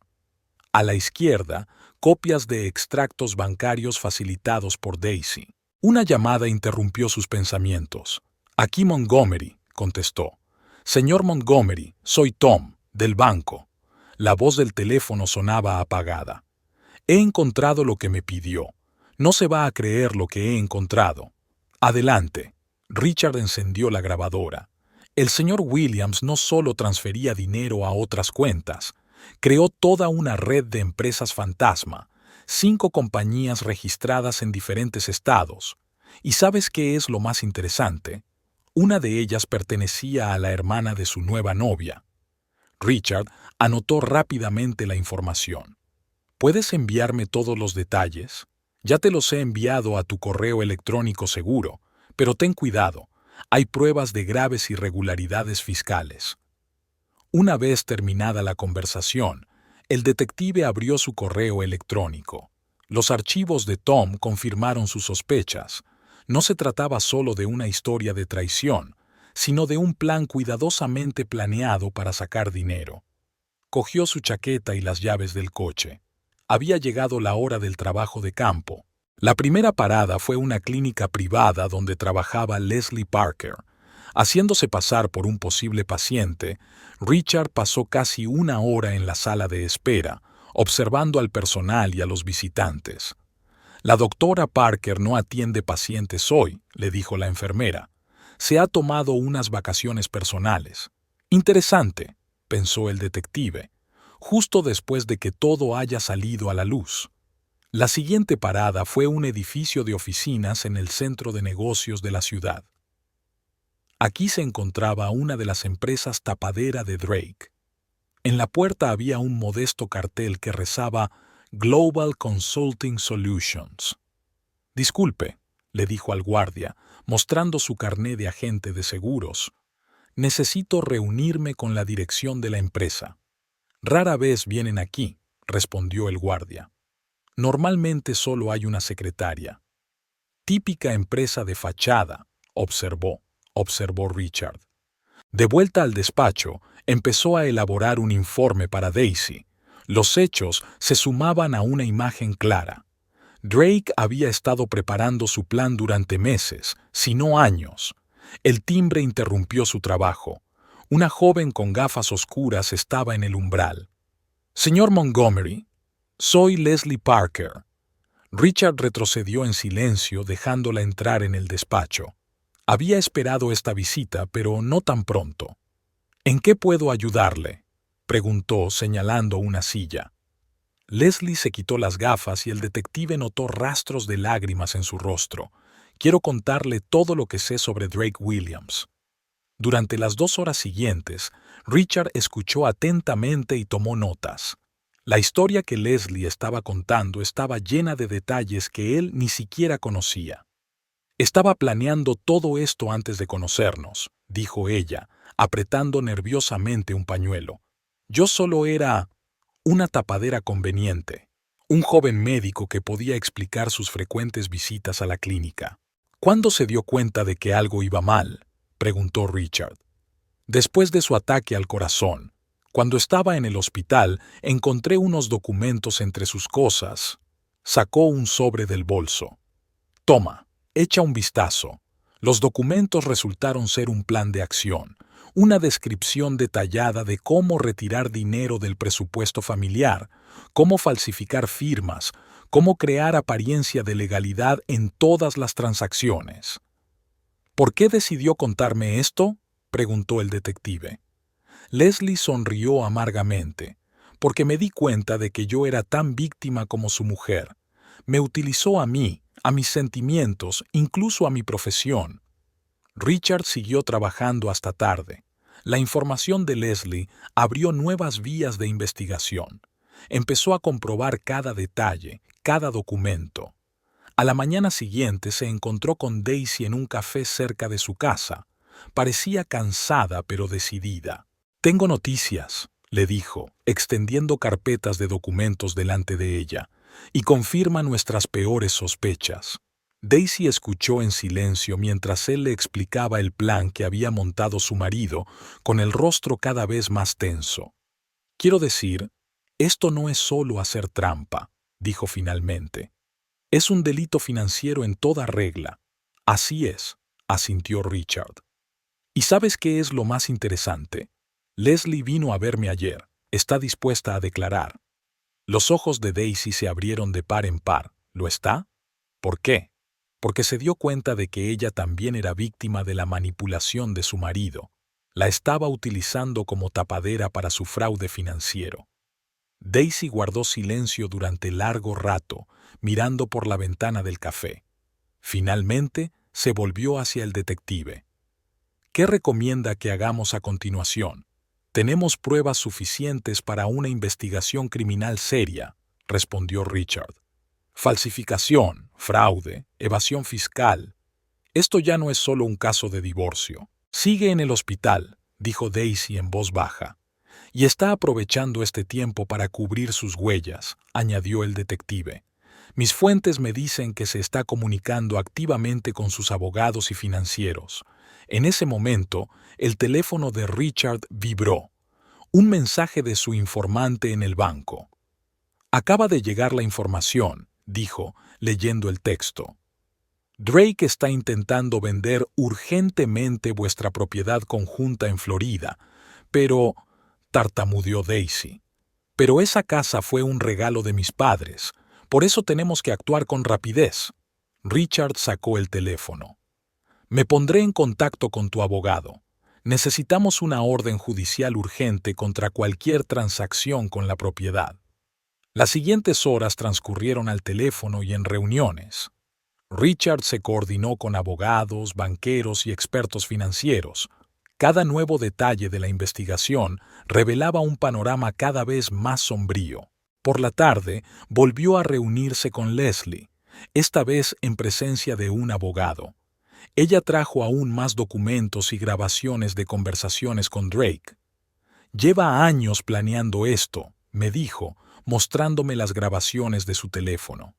A la izquierda, copias de extractos bancarios facilitados por Daisy. Una llamada interrumpió sus pensamientos. «Aquí Montgomery», contestó. «Señor Montgomery, soy Tom, del banco». La voz del teléfono sonaba apagada. «He encontrado lo que me pidió. No se va a creer lo que he encontrado». «Adelante». Richard encendió la grabadora. El señor Williams no solo transfería dinero a otras cuentas, creó toda una red de empresas fantasma, 5 compañías registradas en diferentes estados. ¿Y sabes qué es lo más interesante? Una de ellas pertenecía a la hermana de su nueva novia. Richard anotó rápidamente la información. ¿Puedes enviarme todos los detalles? Ya te los he enviado a tu correo electrónico seguro, pero ten cuidado, hay pruebas de graves irregularidades fiscales. Una vez terminada la conversación, el detective abrió su correo electrónico. Los archivos de Tom confirmaron sus sospechas. No se trataba solo de una historia de traición, sino de un plan cuidadosamente planeado para sacar dinero. Cogió su chaqueta y las llaves del coche. Había llegado la hora del trabajo de campo. La primera parada fue una clínica privada donde trabajaba Leslie Parker. Haciéndose pasar por un posible paciente, Richard pasó casi 1 hora en la sala de espera, observando al personal y a los visitantes. «La doctora Parker no atiende pacientes hoy», le dijo la enfermera. «Se ha tomado unas vacaciones personales». «Interesante», pensó el detective, justo después de que todo haya salido a la luz. La siguiente parada fue un edificio de oficinas en el centro de negocios de la ciudad. Aquí se encontraba una de las empresas tapadera de Drake. En la puerta había un modesto cartel que rezaba «Global Consulting Solutions». «Disculpe», le dijo al guardia, mostrando su carné de agente de seguros. «Necesito reunirme con la dirección de la empresa». «Rara vez vienen aquí», respondió el guardia. «Normalmente solo hay una secretaria». «Típica empresa de fachada», observó Richard. De vuelta al despacho, empezó a elaborar un informe para Daisy. Los hechos se sumaban a una imagen clara. Drake había estado preparando su plan durante meses, si no años. El timbre interrumpió su trabajo. Una joven con gafas oscuras estaba en el umbral. «Señor Montgomery, soy Leslie Parker». Richard retrocedió en silencio, dejándola entrar en el despacho. Había esperado esta visita, pero no tan pronto. «¿En qué puedo ayudarle?», preguntó, señalando una silla. Leslie se quitó las gafas y el detective notó rastros de lágrimas en su rostro. «Quiero contarle todo lo que sé sobre Drake Williams». Durante las 2 horas siguientes, Richard escuchó atentamente y tomó notas. La historia que Leslie estaba contando estaba llena de detalles que él ni siquiera conocía. «Estaba planeando todo esto antes de conocernos», dijo ella, apretando nerviosamente un pañuelo. «Yo solo era una tapadera conveniente, un joven médico que podía explicar sus frecuentes visitas a la clínica». «¿Cuándo se dio cuenta de que algo iba mal?», preguntó Richard. «Después de su ataque al corazón. Cuando estaba en el hospital, encontré unos documentos entre sus cosas». Sacó un sobre del bolso. «Toma, echa un vistazo». Los documentos resultaron ser un plan de acción, una descripción detallada de cómo retirar dinero del presupuesto familiar, cómo falsificar firmas, cómo crear apariencia de legalidad en todas las transacciones. «¿Por qué decidió contarme esto?», preguntó el detective. Leslie sonrió amargamente. «Porque me di cuenta de que yo era tan víctima como su mujer. Me utilizó a mí, a mis sentimientos, incluso a mi profesión». Richard siguió trabajando hasta tarde. La información de Leslie abrió nuevas vías de investigación. Empezó a comprobar cada detalle, cada documento. A la mañana siguiente se encontró con Daisy en un café cerca de su casa. Parecía cansada pero decidida. «Tengo noticias», le dijo, extendiendo carpetas de documentos delante de ella, «y confirma nuestras peores sospechas». Daisy escuchó en silencio mientras él le explicaba el plan que había montado su marido, con el rostro cada vez más tenso. «Quiero decir, esto no es solo hacer trampa», dijo finalmente. «Es un delito financiero en toda regla». «Así es», asintió Richard. «¿Y sabes qué es lo más interesante? Leslie vino a verme ayer. Está dispuesta a declarar». Los ojos de Daisy se abrieron de par en par. «¿Lo está? ¿Por qué?». «Porque se dio cuenta de que ella también era víctima de la manipulación de su marido. La estaba utilizando como tapadera para su fraude financiero». Daisy guardó silencio durante largo rato, mirando por la ventana del café. Finalmente, se volvió hacia el detective. «¿Qué recomienda que hagamos a continuación?». «Tenemos pruebas suficientes para una investigación criminal seria», respondió Richard. «Falsificación, fraude, evasión fiscal. Esto ya no es solo un caso de divorcio». «Sigue en el hospital», dijo Daisy en voz baja. «Y está aprovechando este tiempo para cubrir sus huellas», añadió el detective. «Mis fuentes me dicen que se está comunicando activamente con sus abogados y financieros». En ese momento, el teléfono de Richard vibró. Un mensaje de su informante en el banco. «Acaba de llegar la información», dijo, leyendo el texto. «Drake está intentando vender urgentemente vuestra propiedad conjunta en Florida, pero», tartamudeó Daisy. «Pero esa casa fue un regalo de mis padres, por eso tenemos que actuar con rapidez». Richard sacó el teléfono. «Me pondré en contacto con tu abogado. Necesitamos una orden judicial urgente contra cualquier transacción con la propiedad». Las siguientes horas transcurrieron al teléfono y en reuniones. Richard se coordinó con abogados, banqueros y expertos financieros. Cada nuevo detalle de la investigación revelaba un panorama cada vez más sombrío. Por la tarde, volvió a reunirse con Leslie, esta vez en presencia de un abogado. Ella trajo aún más documentos y grabaciones de conversaciones con Drake. «Lleva años planeando esto», me dijo, mostrándome las grabaciones de su teléfono.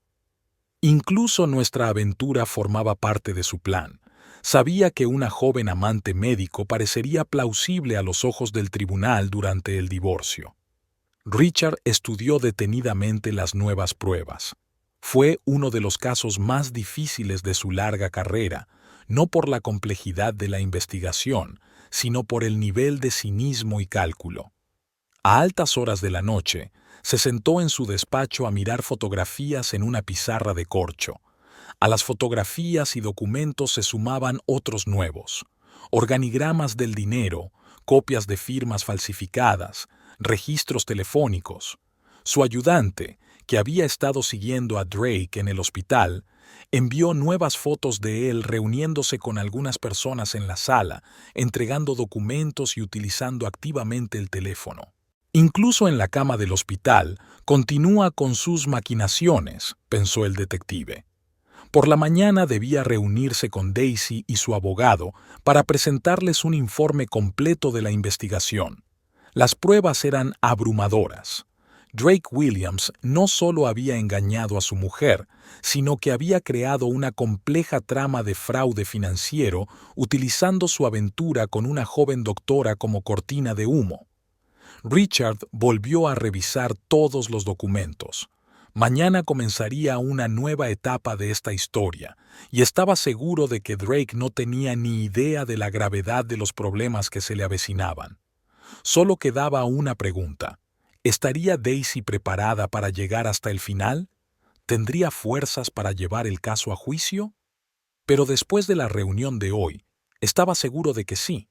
«Incluso nuestra aventura formaba parte de su plan. Sabía que una joven amante médico parecería plausible a los ojos del tribunal durante el divorcio». Richard estudió detenidamente las nuevas pruebas. Fue uno de los casos más difíciles de su larga carrera, no por la complejidad de la investigación, sino por el nivel de cinismo y cálculo. A altas horas de la noche, se sentó en su despacho a mirar fotografías en una pizarra de corcho. A las fotografías y documentos se sumaban otros nuevos: organigramas del dinero, copias de firmas falsificadas, registros telefónicos. Su ayudante, que había estado siguiendo a Drake en el hospital, envió nuevas fotos de él reuniéndose con algunas personas en la sala, entregando documentos y utilizando activamente el teléfono. Incluso en la cama del hospital, continúa con sus maquinaciones, pensó el detective. Por la mañana debía reunirse con Daisy y su abogado para presentarles un informe completo de la investigación. Las pruebas eran abrumadoras. Drake Williams no solo había engañado a su mujer, sino que había creado una compleja trama de fraude financiero utilizando su aventura con una joven doctora como cortina de humo. Richard volvió a revisar todos los documentos. Mañana comenzaría una nueva etapa de esta historia, y estaba seguro de que Drake no tenía ni idea de la gravedad de los problemas que se le avecinaban. Solo quedaba una pregunta: ¿estaría Daisy preparada para llegar hasta el final? ¿Tendría fuerzas para llevar el caso a juicio? Pero después de la reunión de hoy, estaba seguro de que sí.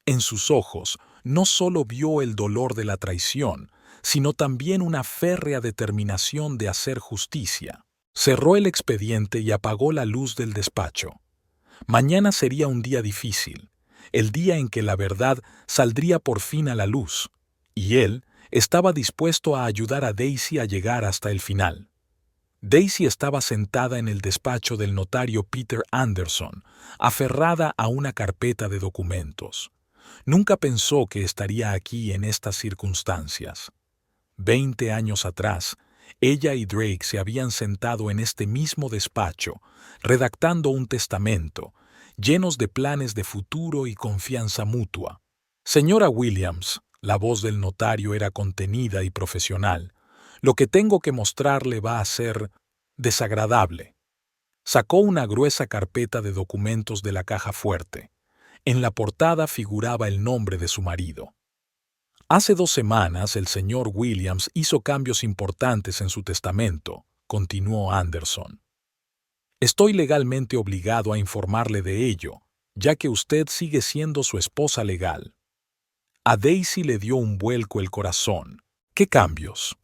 En sus ojos no solo vio el dolor de la traición, sino también una férrea determinación de hacer justicia. Cerró el expediente y apagó la luz del despacho. Mañana sería un día difícil, el día en que la verdad saldría por fin a la luz, y él estaba dispuesto a ayudar a Daisy a llegar hasta el final. Daisy estaba sentada en el despacho del notario Peter Anderson, aferrada a una carpeta de documentos. Nunca pensó que estaría aquí en estas circunstancias. 20 años atrás, ella y Drake se habían sentado en este mismo despacho, redactando un testamento, llenos de planes de futuro y confianza mutua. Señora Williams, la voz del notario era contenida y profesional, lo que tengo que mostrarle va a ser desagradable. Sacó una gruesa carpeta de documentos de la caja fuerte. En la portada figuraba el nombre de su marido. Hace 2 semanas el señor Williams hizo cambios importantes en su testamento, continuó Anderson. Estoy legalmente obligado a informarle de ello, ya que usted sigue siendo su esposa legal. A Daisy le dio un vuelco el corazón. ¿Qué cambios?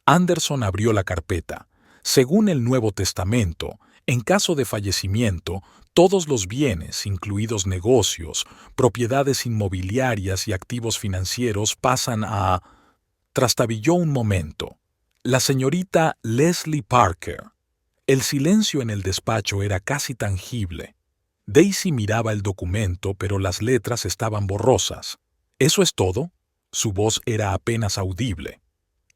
Anderson abrió la carpeta. Según el Nuevo Testamento, en caso de fallecimiento, todos los bienes, incluidos negocios, propiedades inmobiliarias y activos financieros, pasan a... Trastabilló un momento. La señorita Leslie Parker. El silencio en el despacho era casi tangible. Daisy miraba el documento, pero las letras estaban borrosas. ¿Eso es todo? Su voz era apenas audible.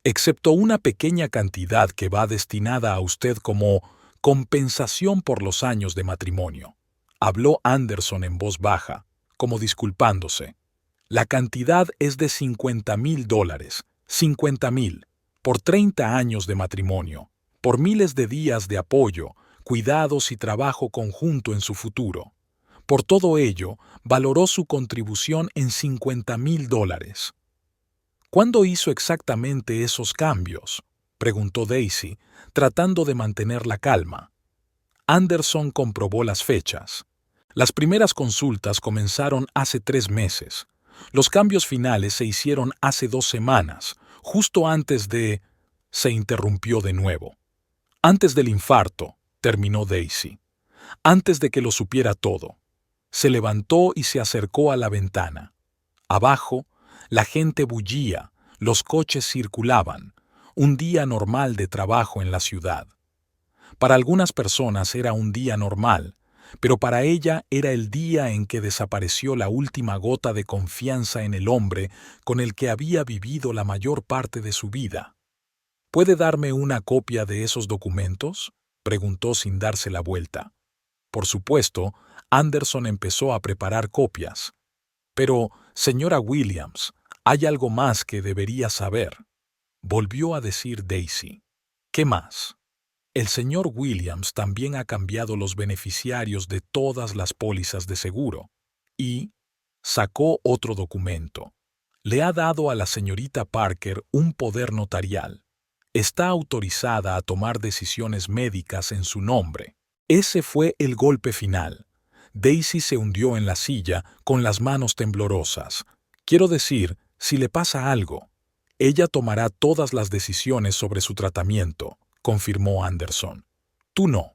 Excepto una pequeña cantidad que va destinada a usted como compensación por los años de matrimonio. Habló Anderson en voz baja, como disculpándose. La cantidad es de $50,000, 50,000, por 30 años de matrimonio, por miles de días de apoyo, cuidados y trabajo conjunto en su futuro. Por todo ello, valoró su contribución en $50,000. ¿Cuándo hizo exactamente esos cambios?, preguntó Daisy, tratando de mantener la calma. Anderson comprobó las fechas. Las primeras consultas comenzaron hace 3 meses. Los cambios finales se hicieron hace 2 semanas, justo antes de... Se interrumpió de nuevo. Antes del infarto, terminó Daisy. Antes de que lo supiera todo. Se levantó y se acercó a la ventana. Abajo, la gente bullía, los coches circulaban, un día normal de trabajo en la ciudad. Para algunas personas era un día normal, pero para ella era el día en que desapareció la última gota de confianza en el hombre con el que había vivido la mayor parte de su vida. ¿Puede darme una copia de esos documentos?, preguntó sin darse la vuelta. Por supuesto, Anderson empezó a preparar copias. Pero, señora Williams, hay algo más que debería saber, volvió a decir Daisy. ¿Qué más? El señor Williams también ha cambiado los beneficiarios de todas las pólizas de seguro y sacó otro documento. Le ha dado a la señorita Parker un poder notarial. Está autorizada a tomar decisiones médicas en su nombre. Ese fue el golpe final. Daisy se hundió en la silla con las manos temblorosas. Quiero decir, si le pasa algo, ella tomará todas las decisiones sobre su tratamiento, confirmó Anderson. Tú no.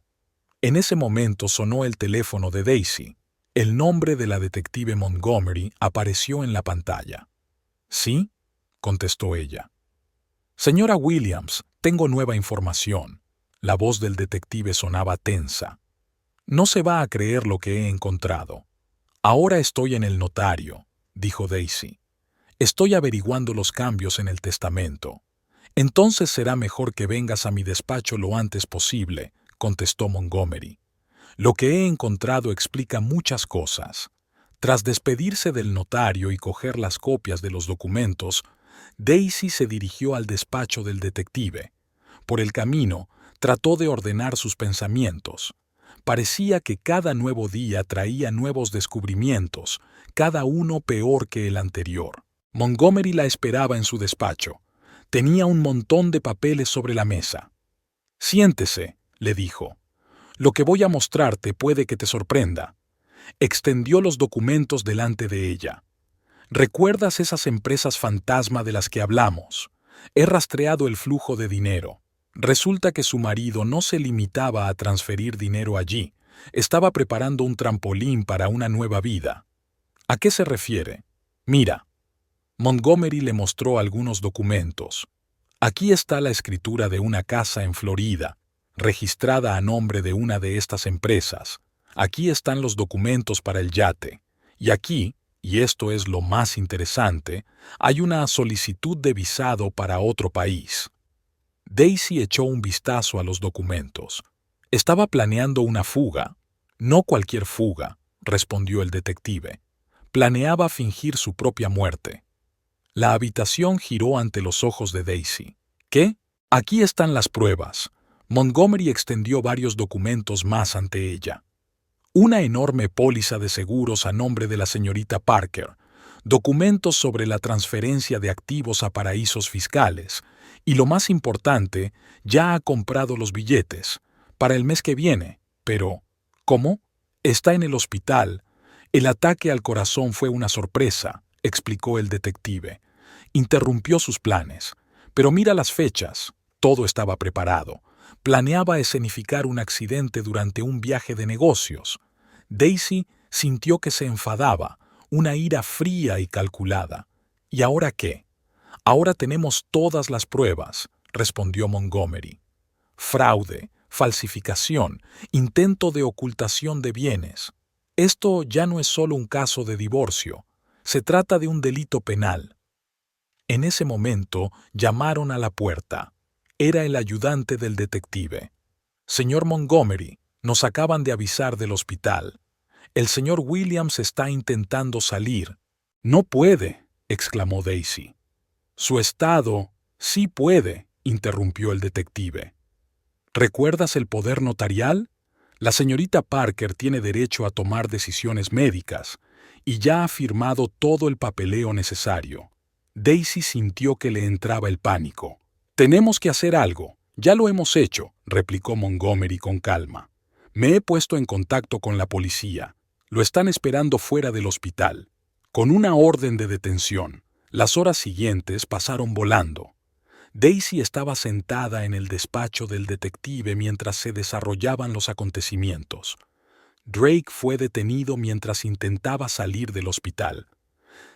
En ese momento sonó el teléfono de Daisy. El nombre de la detective Montgomery apareció en la pantalla. ¿Sí?, contestó ella. Señora Williams, tengo nueva información. La voz del detective sonaba tensa. No se va a creer lo que he encontrado. Ahora estoy en el notario, dijo Daisy. Estoy averiguando los cambios en el testamento. Entonces será mejor que vengas a mi despacho lo antes posible, contestó Montgomery. Lo que he encontrado explica muchas cosas. Tras despedirse del notario y coger las copias de los documentos, Daisy se dirigió al despacho del detective. Por el camino, trató de ordenar sus pensamientos. Parecía que cada nuevo día traía nuevos descubrimientos, cada uno peor que el anterior. Montgomery la esperaba en su despacho. Tenía un montón de papeles sobre la mesa. «Siéntese», le dijo. «Lo que voy a mostrarte puede que te sorprenda». Extendió los documentos delante de ella. ¿Recuerdas esas empresas fantasma de las que hablamos? He rastreado el flujo de dinero. Resulta que su marido no se limitaba a transferir dinero allí. Estaba preparando un trampolín para una nueva vida. ¿A qué se refiere? Mira. Montgomery le mostró algunos documentos. Aquí está la escritura de una casa en Florida, registrada a nombre de una de estas empresas. Aquí están los documentos para el yate. Y aquí, y esto es lo más interesante, hay una solicitud de visado para otro país. Daisy echó un vistazo a los documentos. Estaba planeando una fuga. No cualquier fuga, respondió el detective. Planeaba fingir su propia muerte. La habitación giró ante los ojos de Daisy. ¿Qué? Aquí están las pruebas. Montgomery extendió varios documentos más ante ella. Una enorme póliza de seguros a nombre de la señorita Parker, documentos sobre la transferencia de activos a paraísos fiscales, y lo más importante, ya ha comprado los billetes, para el mes que viene. Pero, ¿cómo? Está en el hospital. El ataque al corazón fue una sorpresa, explicó el detective. Interrumpió sus planes. Pero mira las fechas. Todo estaba preparado. Planeaba escenificar un accidente durante un viaje de negocios. Daisy sintió que se enfadaba, una ira fría y calculada. ¿Y ahora qué? Ahora tenemos todas las pruebas, respondió Montgomery. Fraude, falsificación, intento de ocultación de bienes. Esto ya no es solo un caso de divorcio. Se trata de un delito penal. En ese momento llamaron a la puerta. Era el ayudante del detective. «Señor Montgomery, nos acaban de avisar del hospital. El señor Williams está intentando salir». «No puede», exclamó Daisy. «Su estado sí puede», interrumpió el detective. «¿Recuerdas el poder notarial? La señorita Parker tiene derecho a tomar decisiones médicas y ya ha firmado todo el papeleo necesario». Daisy sintió que le entraba el pánico. «Tenemos que hacer algo. Ya lo hemos hecho», replicó Montgomery con calma. «Me he puesto en contacto con la policía. Lo están esperando fuera del hospital, con una orden de detención». Las horas siguientes pasaron volando. Daisy estaba sentada en el despacho del detective mientras se desarrollaban los acontecimientos. Drake fue detenido mientras intentaba salir del hospital.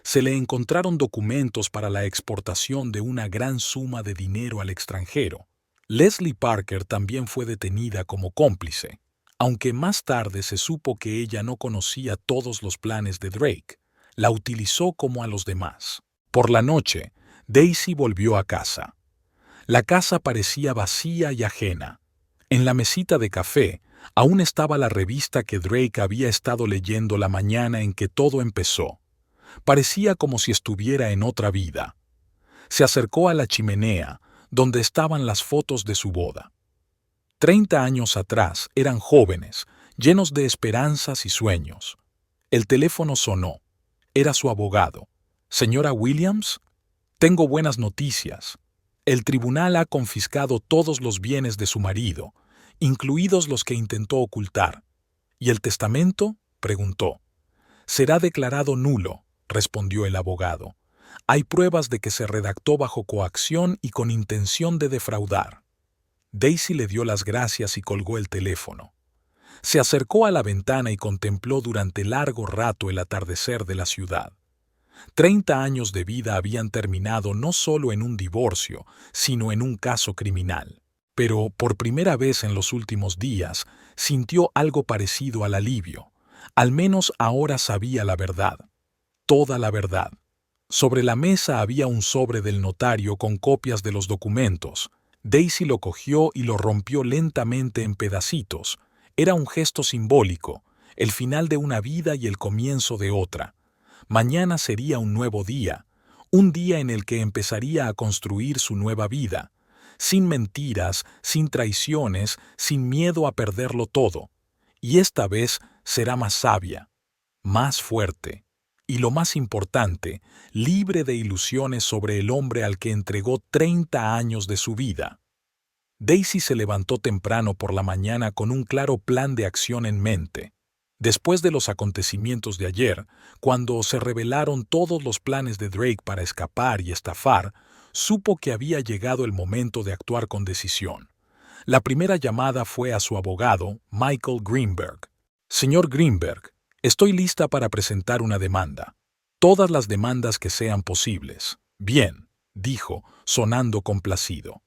Se le encontraron documentos para la exportación de una gran suma de dinero al extranjero. Leslie Parker también fue detenida como cómplice, aunque más tarde se supo que ella no conocía todos los planes de Drake. La utilizó como a los demás. Por la noche, Daisy volvió a casa. La casa parecía vacía y ajena. En la mesita de café aún estaba la revista que Drake había estado leyendo la mañana en que todo empezó. Parecía como si estuviera en otra vida. Se acercó a la chimenea, donde estaban las fotos de su boda. 30 años atrás eran jóvenes, llenos de esperanzas y sueños. El teléfono sonó. Era su abogado. Señora Williams, tengo buenas noticias. El tribunal ha confiscado todos los bienes de su marido, incluidos los que intentó ocultar. ¿Y el testamento?, preguntó. Será declarado nulo, respondió el abogado. Hay pruebas de que se redactó bajo coacción y con intención de defraudar. Daisy le dio las gracias y colgó el teléfono. Se acercó a la ventana y contempló durante largo rato el atardecer de la ciudad. 30 años de vida habían terminado no solo en un divorcio, sino en un caso criminal. Pero, por primera vez en los últimos días, sintió algo parecido al alivio. Al menos ahora sabía la verdad. Toda la verdad. Sobre la mesa había un sobre del notario con copias de los documentos. Daisy lo cogió y lo rompió lentamente en pedacitos. Era un gesto simbólico, el final de una vida y el comienzo de otra. Mañana sería un nuevo día, un día en el que empezaría a construir su nueva vida, sin mentiras, sin traiciones, sin miedo a perderlo todo. Y esta vez será más sabia, más fuerte, y lo más importante, libre de ilusiones sobre el hombre al que entregó 30 años de su vida. Daisy se levantó temprano por la mañana con un claro plan de acción en mente. Después de los acontecimientos de ayer, cuando se revelaron todos los planes de Drake para escapar y estafar, supo que había llegado el momento de actuar con decisión. La primera llamada fue a su abogado, Michael Greenberg. Señor Greenberg, estoy lista para presentar una demanda. Todas las demandas que sean posibles. Bien, dijo, sonando complacido.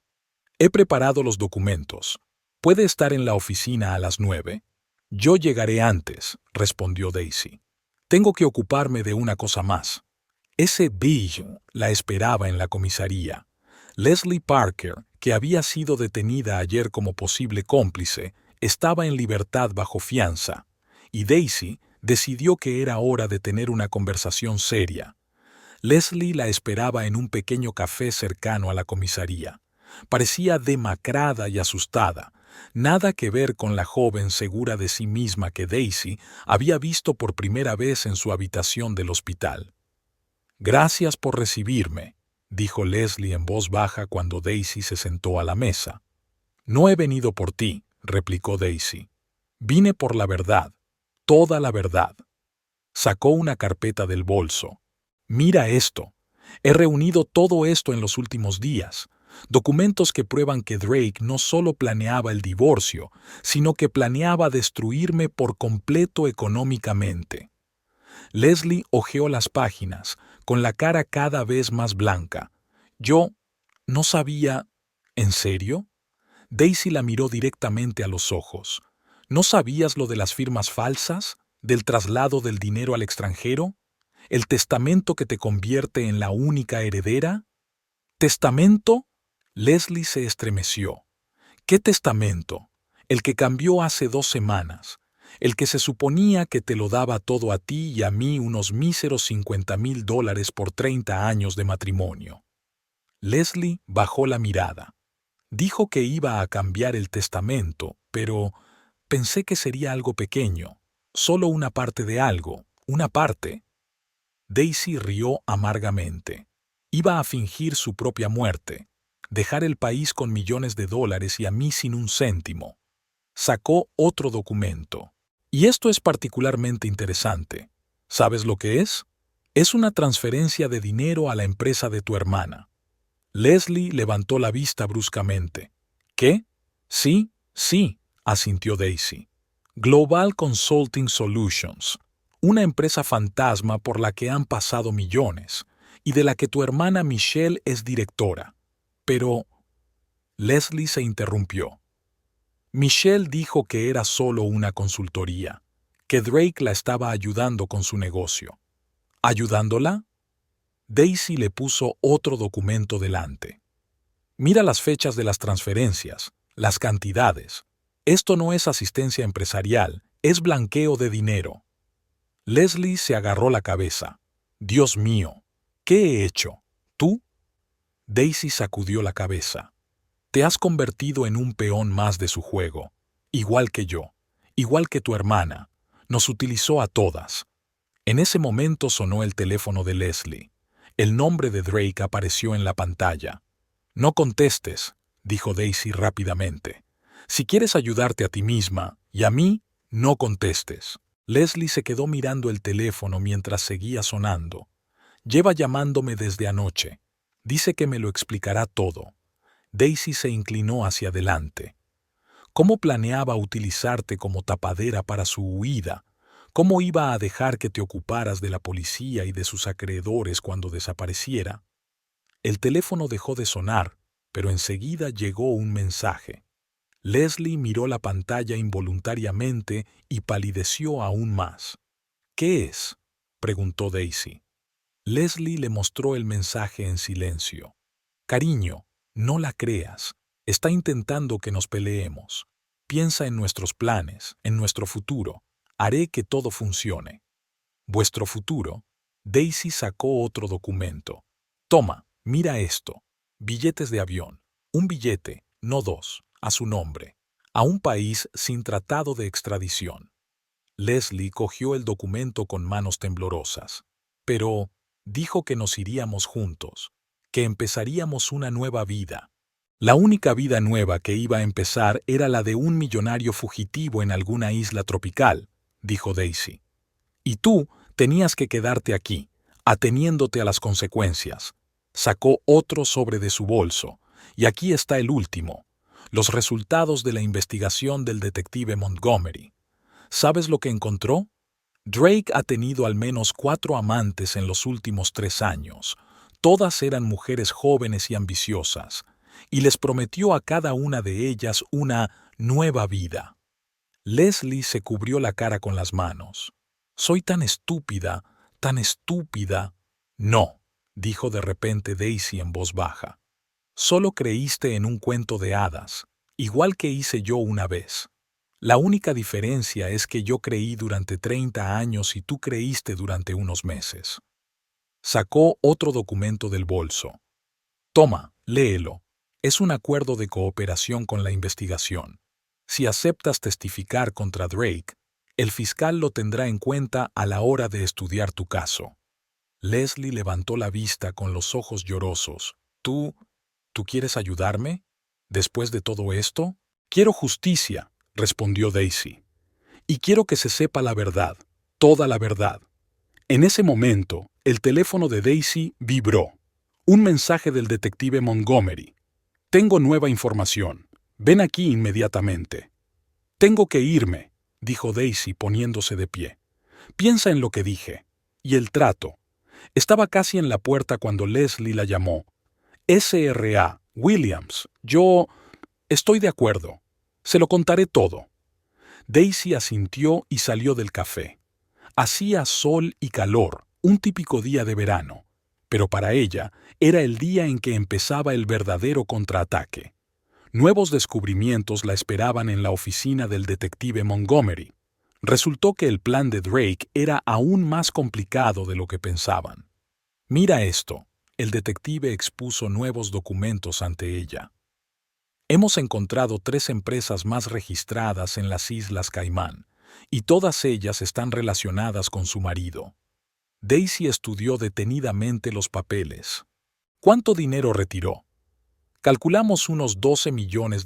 He preparado los documentos. ¿Puede estar en la oficina a las 9? Yo llegaré antes, respondió Daisy. Tengo que ocuparme de una cosa más. Ese bicho la esperaba en la comisaría. Leslie Parker, que había sido detenida ayer como posible cómplice, estaba en libertad bajo fianza, y Daisy decidió que era hora de tener una conversación seria. Leslie la esperaba en un pequeño café cercano a la comisaría. Parecía demacrada y asustada, nada que ver con la joven segura de sí misma que Daisy había visto por primera vez en su habitación del hospital. «Gracias por recibirme», dijo Leslie en voz baja cuando Daisy se sentó a la mesa. «No he venido por ti», replicó Daisy. «Vine por la verdad, toda la verdad». Sacó una carpeta del bolso. «Mira esto. He reunido todo esto en los últimos días. Documentos que prueban que Drake no solo planeaba el divorcio, sino que planeaba destruirme por completo económicamente». Leslie hojeó las páginas, con la cara cada vez más blanca. «Yo no sabía... ¿En serio?» Daisy la miró directamente a los ojos. «¿No sabías lo de las firmas falsas? ¿Del traslado del dinero al extranjero? ¿El testamento que te convierte en la única heredera?» «¿Testamento?» Leslie se estremeció. «¿Qué testamento? El que cambió hace 2 semanas. El que se suponía que te lo daba todo a ti y a mí unos míseros $50,000 por 30 años de matrimonio». Leslie bajó la mirada. Dijo que iba a cambiar el testamento, pero pensé que sería algo pequeño, solo una parte de algo, una parte. Daisy rió amargamente. Iba a fingir su propia muerte, dejar el país con millones de dólares y a mí sin un céntimo. Sacó otro documento. Y esto es particularmente interesante. ¿Sabes lo que es? Es una transferencia de dinero a la empresa de tu hermana. Leslie levantó la vista bruscamente. ¿Qué? Sí, asintió Daisy. Global Consulting Solutions, una empresa fantasma por la que han pasado millones y de la que tu hermana Michelle es directora. Pero... Leslie se interrumpió. Michelle dijo que era solo una consultoría, que Drake la estaba ayudando con su negocio. ¿Ayudándola? Daisy le puso otro documento delante. Mira las fechas de las transferencias, las cantidades. Esto no es asistencia empresarial, es blanqueo de dinero. Leslie se agarró la cabeza. Dios mío, ¿qué he hecho? ¿Tú? Daisy sacudió la cabeza. Te has convertido en un peón más de su juego, igual que yo, igual que tu hermana. Nos utilizó a todas. En ese momento sonó el teléfono de Leslie. El nombre de Drake apareció en la pantalla. «No contestes», dijo Daisy rápidamente. «Si quieres ayudarte a ti misma y a mí, no contestes». Leslie se quedó mirando el teléfono mientras seguía sonando. «Lleva llamándome desde anoche. Dice que me lo explicará todo». Daisy se inclinó hacia adelante. ¿Cómo planeaba utilizarte como tapadera para su huida? ¿Cómo iba a dejar que te ocuparas de la policía y de sus acreedores cuando desapareciera? El teléfono dejó de sonar, pero enseguida llegó un mensaje. Leslie miró la pantalla involuntariamente y palideció aún más. «¿Qué es?», preguntó Daisy. Leslie le mostró el mensaje en silencio. «Cariño, no la creas. Está intentando que nos peleemos. Piensa en nuestros planes, en nuestro futuro. Haré que todo funcione». «¿Vuestro futuro?». Daisy sacó otro documento. «Toma, mira esto. Billetes de avión. Un billete, no dos, a su nombre. A un país sin tratado de extradición». Leslie cogió el documento con manos temblorosas. «Pero dijo que nos iríamos juntos, que empezaríamos una nueva vida». La única vida nueva que iba a empezar era la de un millonario fugitivo en alguna isla tropical, dijo Daisy. Y tú tenías que quedarte aquí, ateniéndote a las consecuencias. Sacó otro sobre de su bolso, y aquí está el último, los resultados de la investigación del detective Montgomery. ¿Sabes lo que encontró? Drake ha tenido al menos 4 amantes en los últimos 3 años. Todas eran mujeres jóvenes y ambiciosas, y les prometió a cada una de ellas una nueva vida. Leslie se cubrió la cara con las manos. «Soy tan estúpida, tan estúpida». «No», dijo de repente Daisy en voz baja. «Solo creíste en un cuento de hadas, igual que hice yo una vez. La única diferencia es que yo creí durante 30 años y tú creíste durante unos meses». Sacó otro documento del bolso. «Toma, léelo. Es un acuerdo de cooperación con la investigación. Si aceptas testificar contra Drake, el fiscal lo tendrá en cuenta a la hora de estudiar tu caso». Leslie levantó la vista con los ojos llorosos. ¿Tú quieres ayudarme? ¿Después de todo esto? «Quiero justicia», respondió Daisy. «Y quiero que se sepa la verdad, toda la verdad». En ese momento, el teléfono de Daisy vibró. Un mensaje del detective Montgomery. «Tengo nueva información. Ven aquí inmediatamente». «Tengo que irme», dijo Daisy poniéndose de pie. «Piensa en lo que dije. Y el trato». Estaba casi en la puerta cuando Leslie la llamó. «S.R.A. Williams, yo estoy de acuerdo. Se lo contaré todo». Daisy asintió y salió del café. Hacía sol y calor, un típico día de verano, pero para ella era el día en que empezaba el verdadero contraataque. Nuevos descubrimientos la esperaban en la oficina del detective Montgomery. Resultó que el plan de Drake era aún más complicado de lo que pensaban. «Mira esto», el detective expuso nuevos documentos ante ella. «Hemos encontrado 3 empresas más registradas en las Islas Caimán, y todas ellas están relacionadas con su marido». Daisy estudió detenidamente los papeles. «¿Cuánto dinero retiró?» «Calculamos unos $12 millones»,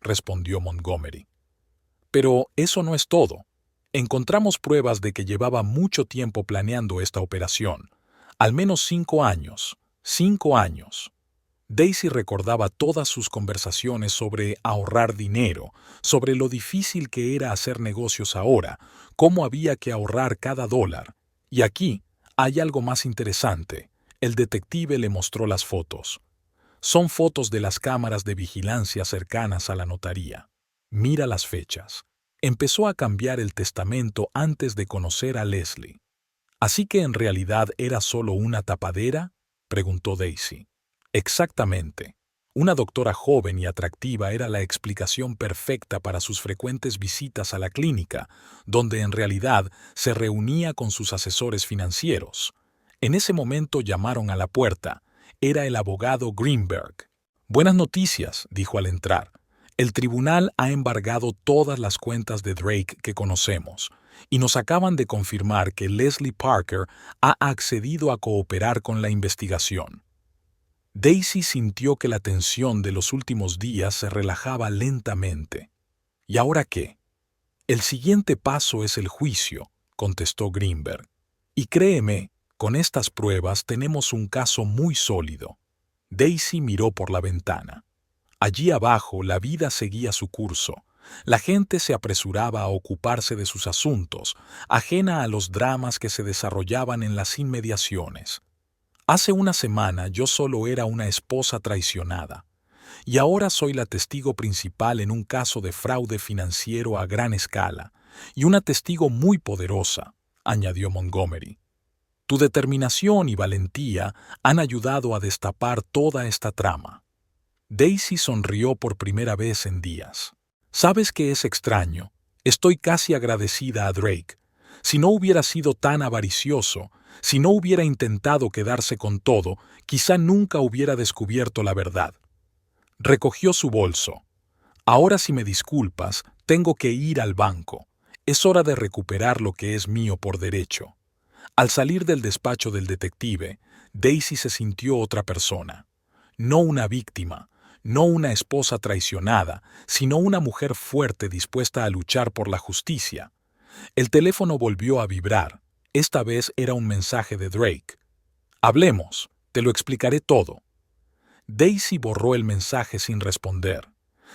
respondió Montgomery. «Pero eso no es todo. Encontramos pruebas de que llevaba mucho tiempo planeando esta operación. Al menos 5 años. 5 años». Daisy recordaba todas sus conversaciones sobre ahorrar dinero, sobre lo difícil que era hacer negocios ahora, cómo había que ahorrar cada dólar. Y aquí hay algo más interesante. El detective le mostró las fotos. Son fotos de las cámaras de vigilancia cercanas a la notaría. Mira las fechas. Empezó a cambiar el testamento antes de conocer a Leslie. ¿Así que en realidad era solo una tapadera?, preguntó Daisy. Exactamente. Una doctora joven y atractiva era la explicación perfecta para sus frecuentes visitas a la clínica, donde en realidad se reunía con sus asesores financieros. En ese momento llamaron a la puerta. Era el abogado Greenberg. «Buenas noticias», dijo al entrar. «El tribunal ha embargado todas las cuentas de Drake que conocemos. y nos acaban de confirmar que Leslie Parker ha accedido a cooperar con la investigación. Daisy sintió que la tensión de los últimos días se relajaba lentamente. ¿Y ahora qué? El siguiente paso es el juicio, contestó Greenberg. Y créeme, con estas pruebas tenemos un caso muy sólido. Daisy miró por la ventana. Allí abajo la vida seguía su curso. La gente se apresuraba a ocuparse de sus asuntos, ajena a los dramas que se desarrollaban en las inmediaciones. Hace una semana yo solo era una esposa traicionada, y ahora soy la testigo principal en un caso de fraude financiero a gran escala, y una testigo muy poderosa, añadió Montgomery. Tu determinación y valentía han ayudado a destapar toda esta trama. Daisy sonrió por primera vez en días. ¿Sabes qué es extraño? Estoy casi agradecida a Drake. Si no hubiera sido tan avaricioso, si no hubiera intentado quedarse con todo, quizá nunca hubiera descubierto la verdad. Recogió su bolso. Ahora, si me disculpas, tengo que ir al banco. Es hora de recuperar lo que es mío por derecho. Al salir del despacho del detective, Daisy se sintió otra persona. No una víctima, no una esposa traicionada, sino una mujer fuerte dispuesta a luchar por la justicia. El teléfono volvió a vibrar. Esta vez era un mensaje de Drake. Hablemos, te lo explicaré todo. Daisy borró el mensaje sin responder.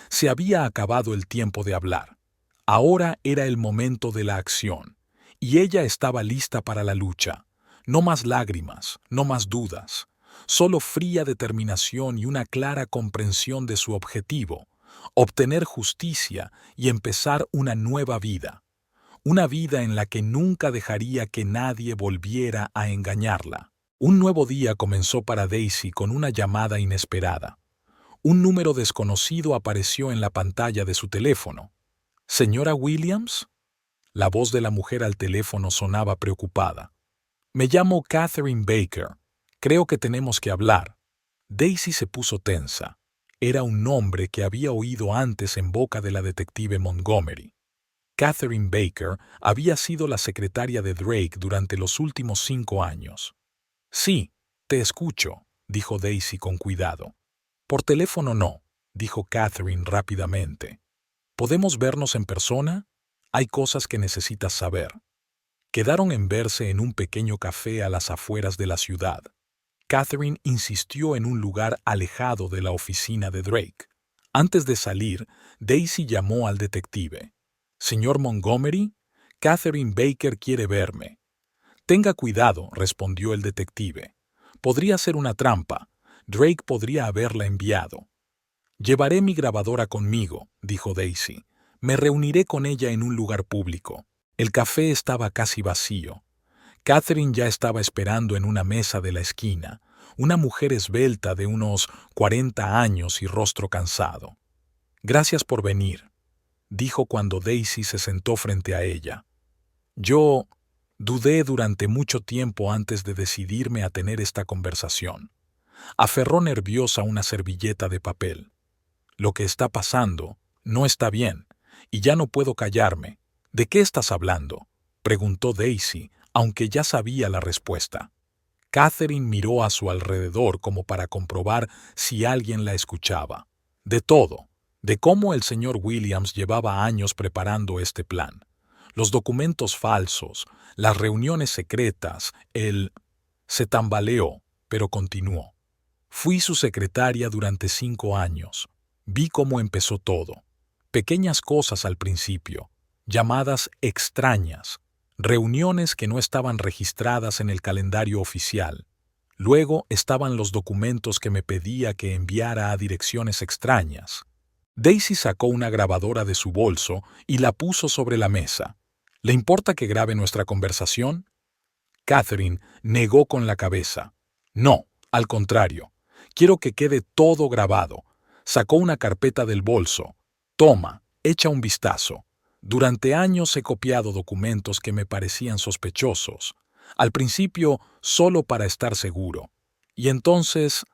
Se había acabado el tiempo de hablar. Ahora era el momento de la acción, y ella estaba lista para la lucha. No más lágrimas, no más dudas, solo fría determinación y una clara comprensión de su objetivo: obtener justicia y empezar una nueva vida. Una vida en la que nunca dejaría que nadie volviera a engañarla. Un nuevo día comenzó para Daisy con una llamada inesperada. Un número desconocido apareció en la pantalla de su teléfono. ¿Señora Williams? La voz de la mujer al teléfono sonaba preocupada. Me llamo Catherine Baker. Creo que tenemos que hablar. Daisy se puso tensa. Era un nombre que había oído antes en boca de la detective Montgomery. Catherine Baker había sido la secretaria de Drake durante los últimos 5 años. Sí, te escucho, dijo Daisy con cuidado. Por teléfono no, dijo Catherine rápidamente. ¿Podemos vernos en persona? Hay cosas que necesitas saber. Quedaron en verse en un pequeño café a las afueras de la ciudad. Catherine insistió en un lugar alejado de la oficina de Drake. Antes de salir, Daisy llamó al detective. «Señor Montgomery, Catherine Baker quiere verme». «Tenga cuidado», respondió el detective. «Podría ser una trampa. Drake podría haberla enviado». «Llevaré mi grabadora conmigo», dijo Daisy. «Me reuniré con ella en un lugar público». El café estaba casi vacío. Catherine ya estaba esperando en una mesa de la esquina, una mujer esbelta de unos 40 años y rostro cansado. «Gracias por venir», dijo cuando Daisy se sentó frente a ella. «Yo dudé durante mucho tiempo antes de decidirme a tener esta conversación». Aferró nerviosa una servilleta de papel. «Lo que está pasando no está bien, y ya no puedo callarme». «¿De qué estás hablando?», preguntó Daisy, aunque ya sabía la respuesta. Catherine miró a su alrededor como para comprobar si alguien la escuchaba. «De todo, de cómo el señor Williams llevaba años preparando este plan. Los documentos falsos, las reuniones secretas, Se tambaleó, pero continuó. «Fui su secretaria durante 5 años. Vi cómo empezó todo. Pequeñas cosas al principio, llamadas extrañas, reuniones que no estaban registradas en el calendario oficial. Luego estaban los documentos que me pedía que enviara a direcciones extrañas». Daisy sacó una grabadora de su bolso y la puso sobre la mesa. «¿Le importa que grabe nuestra conversación?». Catherine negó con la cabeza. «No, al contrario. Quiero que quede todo grabado». Sacó una carpeta del bolso. «Toma, echa un vistazo. Durante años he copiado documentos que me parecían sospechosos. Al principio, solo para estar seguro. Y entonces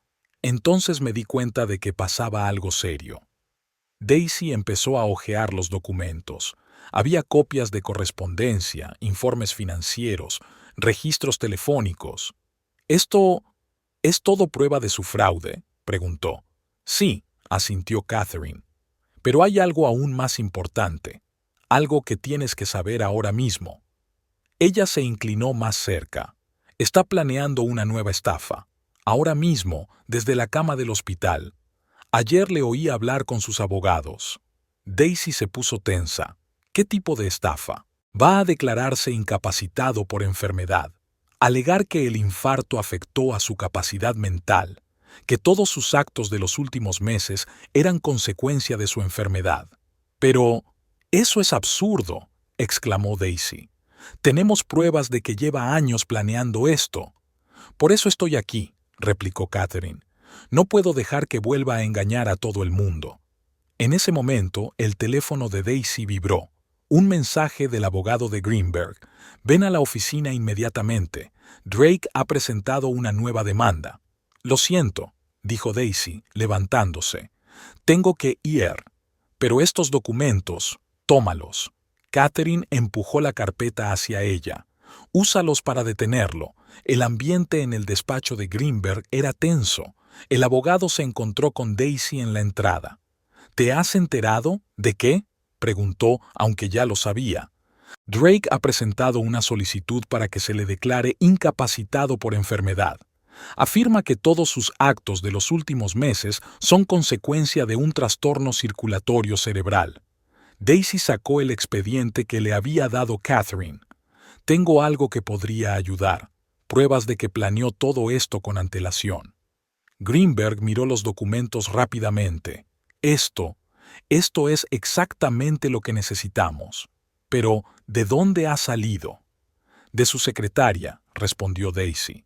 me di cuenta de que pasaba algo serio». Daisy empezó a hojear los documentos. Había copias de correspondencia, informes financieros, registros telefónicos. ¿Esto es todo prueba de su fraude?, preguntó. Sí, asintió Catherine. Pero hay algo aún más importante, algo que tienes que saber ahora mismo. Ella se inclinó más cerca. Está planeando una nueva estafa. Ahora mismo, desde la cama del hospital. Ayer le oí hablar con sus abogados. Daisy se puso tensa. ¿Qué tipo de estafa? Va a declararse incapacitado por enfermedad, alegar que el infarto afectó a su capacidad mental, que todos sus actos de los últimos meses eran consecuencia de su enfermedad. Pero eso es absurdo, exclamó Daisy. Tenemos pruebas de que lleva años planeando esto. Por eso estoy aquí, replicó Catherine. No puedo dejar que vuelva a engañar a todo el mundo. En ese momento, el teléfono de Daisy vibró. Un mensaje del abogado de Greenberg. Ven a la oficina inmediatamente. Drake ha presentado una nueva demanda. Lo siento, dijo Daisy, levantándose. Tengo que ir. Pero estos documentos, tómalos. Catherine empujó la carpeta hacia ella. Úsalos para detenerlo. El ambiente en el despacho de Greenberg era tenso. El abogado se encontró con Daisy en la entrada. ¿Te has enterado? ¿De qué?, preguntó, aunque ya lo sabía. Drake ha presentado una solicitud para que se le declare incapacitado por enfermedad. Afirma que todos sus actos de los últimos meses son consecuencia de un trastorno circulatorio cerebral. Daisy sacó el expediente que le había dado Catherine. Tengo algo que podría ayudar. Pruebas de que planeó todo esto con antelación. Greenberg miró los documentos rápidamente. Esto es exactamente lo que necesitamos. Pero, ¿de dónde ha salido? De su secretaria, respondió Daisy.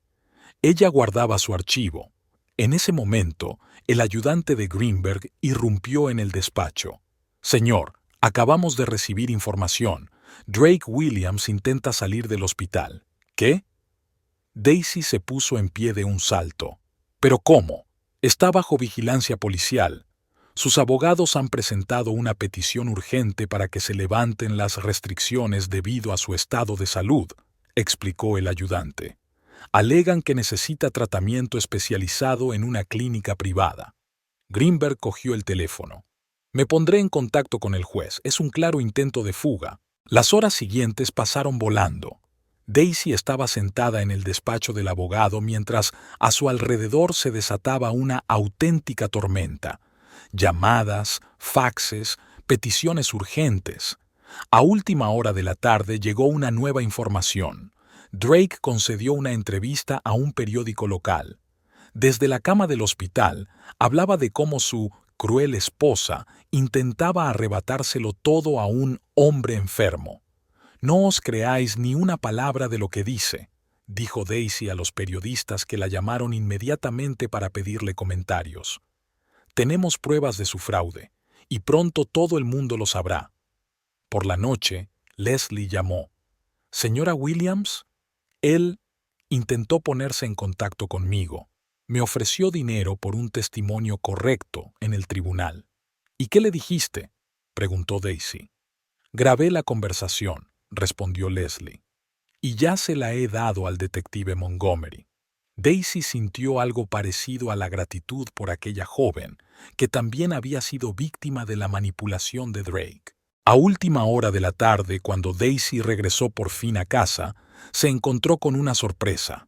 Ella guardaba su archivo. En ese momento, el ayudante de Greenberg irrumpió en el despacho. Señor, acabamos de recibir información. Drake Williams intenta salir del hospital. ¿Qué? Daisy se puso en pie de un salto. ¿Pero cómo? Está bajo vigilancia policial. Sus abogados han presentado una petición urgente para que se levanten las restricciones debido a su estado de salud, explicó el ayudante. Alegan que necesita tratamiento especializado en una clínica privada. Greenberg cogió el teléfono. Me pondré en contacto con el juez. Es un claro intento de fuga. Las horas siguientes pasaron volando. Daisy estaba sentada en el despacho del abogado mientras a su alrededor se desataba una auténtica tormenta. Llamadas, faxes, peticiones urgentes. A última hora de la tarde llegó una nueva información. Drake concedió una entrevista a un periódico local. Desde la cama del hospital, hablaba de cómo su cruel esposa intentaba arrebatárselo todo a un hombre enfermo. No os creáis ni una palabra de lo que dice, dijo Daisy a los periodistas que la llamaron inmediatamente para pedirle comentarios. Tenemos pruebas de su fraude, y pronto todo el mundo lo sabrá. Por la noche, Leslie llamó. «¿Señora Williams?» Él intentó ponerse en contacto conmigo. Me ofreció dinero por un testimonio correcto en el tribunal. «¿Y qué le dijiste?», preguntó Daisy. «Grabé la conversación», respondió Leslie. «Y ya se la he dado al detective Montgomery». Daisy sintió algo parecido a la gratitud por aquella joven, que también había sido víctima de la manipulación de Drake. A última hora de la tarde, cuando Daisy regresó por fin a casa, se encontró con una sorpresa.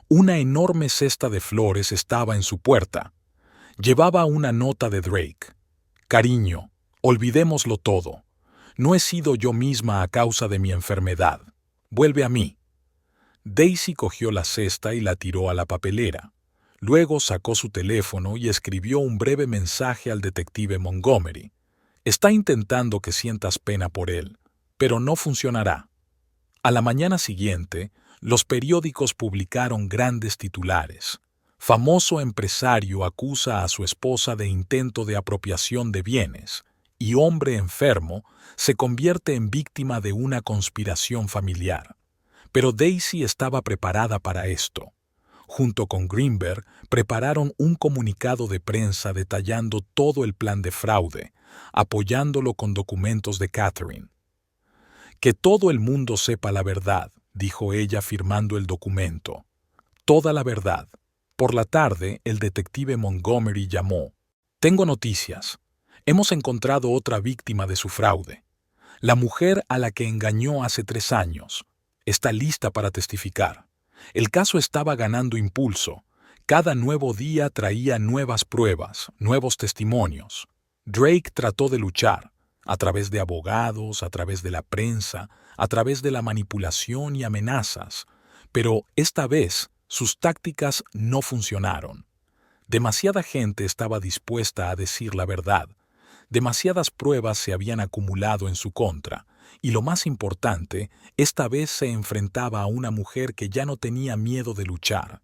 Una enorme cesta de flores estaba en su puerta. Llevaba una nota de Drake. «Cariño, olvidémoslo todo. No he sido yo misma a causa de mi enfermedad. Vuelve a mí». Daisy cogió la cesta y la tiró a la papelera. Luego sacó su teléfono y escribió un breve mensaje al detective Montgomery. «Está intentando que sientas pena por él, pero no funcionará». A la mañana siguiente, los periódicos publicaron grandes titulares. Famoso empresario acusa a su esposa de intento de apropiación de bienes, y hombre enfermo se convierte en víctima de una conspiración familiar. Pero Daisy estaba preparada para esto. Junto con Greenberg, prepararon un comunicado de prensa detallando todo el plan de fraude, apoyándolo con documentos de Catherine. «Que todo el mundo sepa la verdad», dijo ella firmando el documento. «Toda la verdad». Por la tarde, el detective Montgomery llamó. «Tengo noticias. Hemos encontrado otra víctima de su fraude. La mujer a la que engañó hace 3 años. Está lista para testificar». El caso estaba ganando impulso. Cada nuevo día traía nuevas pruebas, nuevos testimonios. Drake trató de luchar, a través de abogados, a través de la prensa, a través de la manipulación y amenazas. Pero esta vez sus tácticas no funcionaron. Demasiada gente estaba dispuesta a decir la verdad. Demasiadas pruebas se habían acumulado en su contra. Y lo más importante, esta vez se enfrentaba a una mujer que ya no tenía miedo de luchar.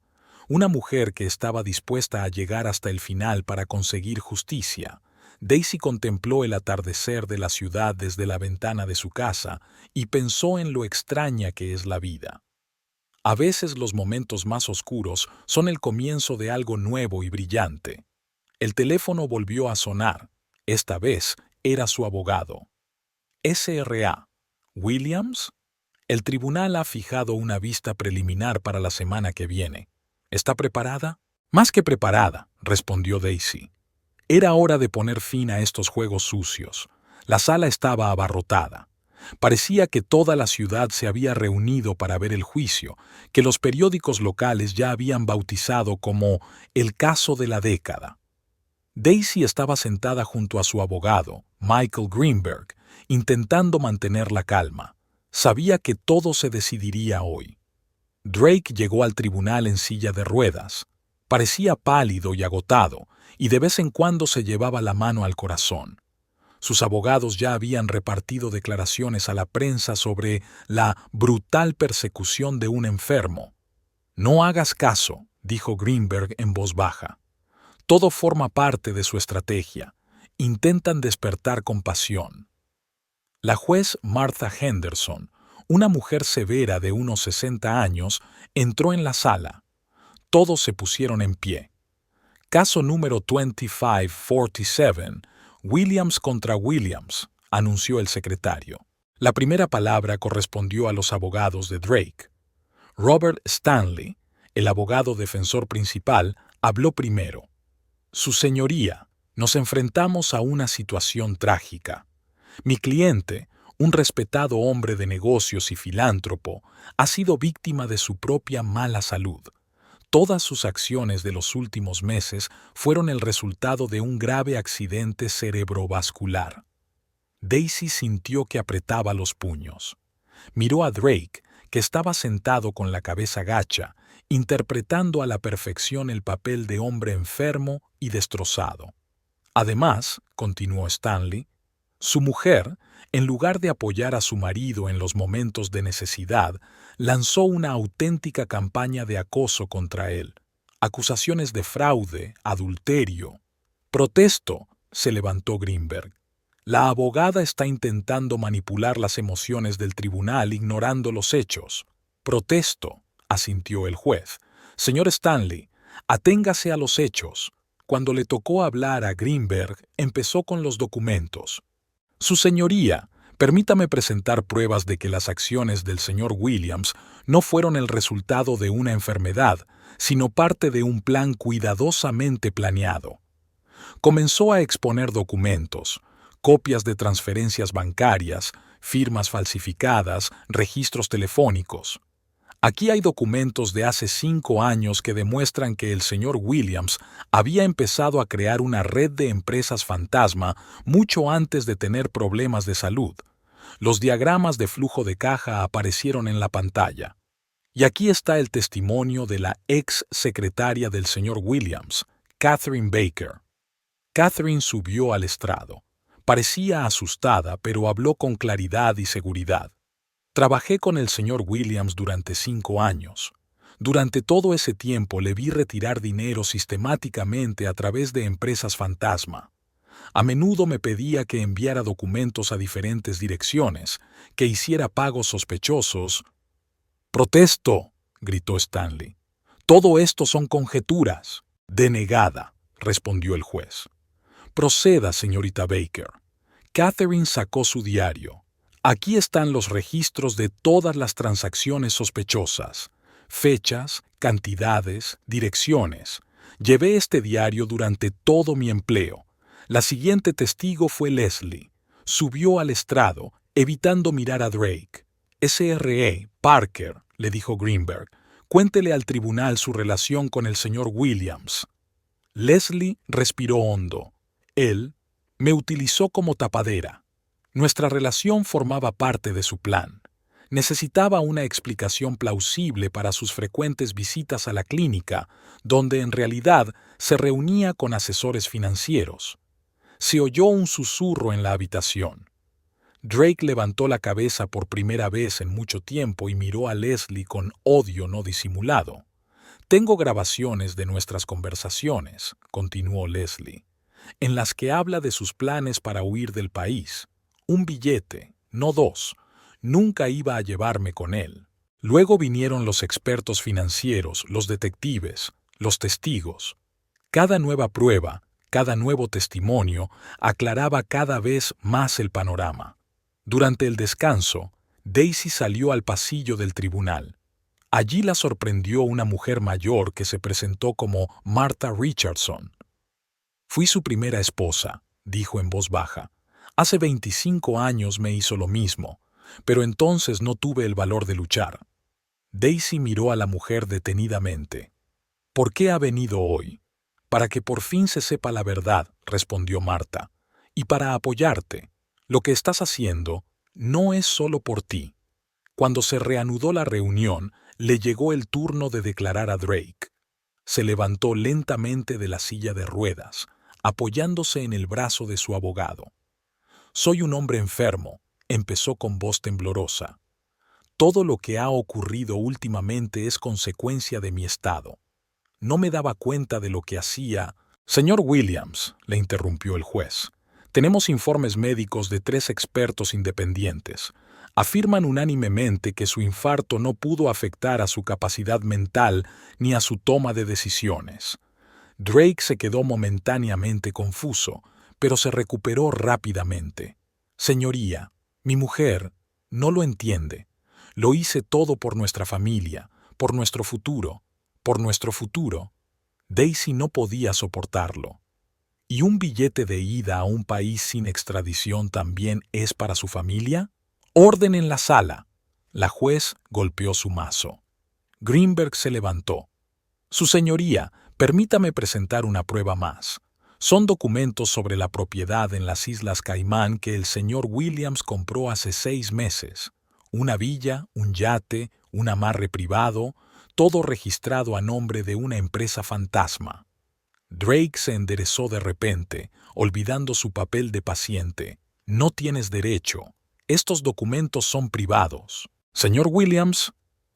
Una mujer que estaba dispuesta a llegar hasta el final para conseguir justicia. Daisy contempló el atardecer de la ciudad desde la ventana de su casa y pensó en lo extraña que es la vida. A veces los momentos más oscuros son el comienzo de algo nuevo y brillante. El teléfono volvió a sonar. Esta vez era su abogado. S.R.A. ¿Williams? El tribunal ha fijado una vista preliminar para la semana que viene. ¿Está preparada? Más que preparada, respondió Daisy. Era hora de poner fin a estos juegos sucios. La sala estaba abarrotada. Parecía que toda la ciudad se había reunido para ver el juicio, que los periódicos locales ya habían bautizado como el caso de la década. Daisy estaba sentada junto a su abogado, Michael Greenberg, intentando mantener la calma. Sabía que todo se decidiría hoy. Drake llegó al tribunal en silla de ruedas. Parecía pálido y agotado, y de vez en cuando se llevaba la mano al corazón. Sus abogados ya habían repartido declaraciones a la prensa sobre la brutal persecución de un enfermo. «No hagas caso», dijo Greenberg en voz baja. «Todo forma parte de su estrategia. Intentan despertar compasión». La juez Martha Henderson, una mujer severa de unos 60 años, entró en la sala. Todos se pusieron en pie. «Caso número 2547, Williams contra Williams», anunció el secretario. La primera palabra correspondió a los abogados de Drake. Robert Stanley, el abogado defensor principal, habló primero. «Su señoría, nos enfrentamos a una situación trágica. Mi cliente, un respetado hombre de negocios y filántropo, ha sido víctima de su propia mala salud. Todas sus acciones de los últimos meses fueron el resultado de un grave accidente cerebrovascular». Daisy sintió que apretaba los puños. Miró a Drake, que estaba sentado con la cabeza gacha, interpretando a la perfección el papel de hombre enfermo y destrozado. Además, continuó Stanley, su mujer, en lugar de apoyar a su marido en los momentos de necesidad, lanzó una auténtica campaña de acoso contra él. Acusaciones de fraude, adulterio. «Protesto», se levantó Greenberg. «La abogada está intentando manipular las emociones del tribunal ignorando los hechos». «Protesto», asintió el juez. «Señor Stanley, aténgase a los hechos». Cuando le tocó hablar a Greenberg, empezó con los documentos. «Su señoría, permítame presentar pruebas de que las acciones del señor Williams no fueron el resultado de una enfermedad, sino parte de un plan cuidadosamente planeado». Comenzó a exponer documentos, copias de transferencias bancarias, firmas falsificadas, registros telefónicos. «Aquí hay documentos de hace 5 años que demuestran que el señor Williams había empezado a crear una red de empresas fantasma mucho antes de tener problemas de salud. Los diagramas de flujo de caja aparecieron en la pantalla. Y aquí está el testimonio de la ex secretaria del señor Williams, Catherine Baker». Catherine subió al estrado. Parecía asustada, pero habló con claridad y seguridad. «Trabajé con el señor Williams durante 5 años. Durante todo ese tiempo le vi retirar dinero sistemáticamente a través de empresas fantasma. A menudo me pedía que enviara documentos a diferentes direcciones, que hiciera pagos sospechosos». «¡Protesto!», gritó Stanley. Todo esto son conjeturas. Denegada, respondió el juez. Proceda, señorita Baker. Catherine sacó su diario. Aquí están los registros de todas las transacciones sospechosas. Fechas, cantidades, direcciones. Llevé este diario durante todo mi empleo. La siguiente testigo fue Leslie. Subió al estrado, evitando mirar a Drake. S.R.E. Parker, le dijo Greenberg, cuéntele al tribunal su relación con el señor Williams. Leslie respiró hondo. Él me utilizó como tapadera. Nuestra relación formaba parte de su plan. Necesitaba una explicación plausible para sus frecuentes visitas a la clínica, donde en realidad se reunía con asesores financieros. Se oyó un susurro en la habitación. Drake levantó la cabeza por primera vez en mucho tiempo y miró a Leslie con odio no disimulado. «Tengo grabaciones de nuestras conversaciones», continuó Leslie, «en las que habla de sus planes para huir del país. Un billete, no dos. Nunca iba a llevarme con él». Luego vinieron los expertos financieros, los detectives, los testigos. Cada nueva prueba, cada nuevo testimonio aclaraba cada vez más el panorama. Durante el descanso, Daisy salió al pasillo del tribunal. Allí la sorprendió una mujer mayor que se presentó como Martha Richardson. «Fui su primera esposa», dijo en voz baja. «Hace 25 años me hizo lo mismo, pero entonces no tuve el valor de luchar». Daisy miró a la mujer detenidamente. «¿Por qué ha venido hoy?» «Para que por fin se sepa la verdad», respondió Martha, «y para apoyarte. Lo que estás haciendo no es solo por ti». Cuando se reanudó la reunión, le llegó el turno de declarar a Drake. Se levantó lentamente de la silla de ruedas, apoyándose en el brazo de su abogado. «Soy un hombre enfermo», empezó con voz temblorosa. «Todo lo que ha ocurrido últimamente es consecuencia de mi estado. No me daba cuenta de lo que hacía». «Señor Williams», le interrumpió el juez, «tenemos informes médicos de 3 expertos independientes. Afirman unánimemente que su infarto no pudo afectar a su capacidad mental ni a su toma de decisiones». Drake se quedó momentáneamente confuso, pero se recuperó rápidamente. «Señoría, mi mujer no lo entiende. Lo hice todo por nuestra familia, por nuestro futuro, por nuestro futuro». Daisy no podía soportarlo. ¿Y un billete de ida a un país sin extradición también es para su familia? «Orden en la sala». La juez golpeó su mazo. Greenberg se levantó. «Su señoría, permítame presentar una prueba más. Son documentos sobre la propiedad en las Islas Caimán que el señor Williams compró hace 6 meses. Una villa, un yate, un amarre privado, todo registrado a nombre de una empresa fantasma». Drake se enderezó de repente, olvidando su papel de paciente. «No tienes derecho. Estos documentos son privados». «Señor Williams»,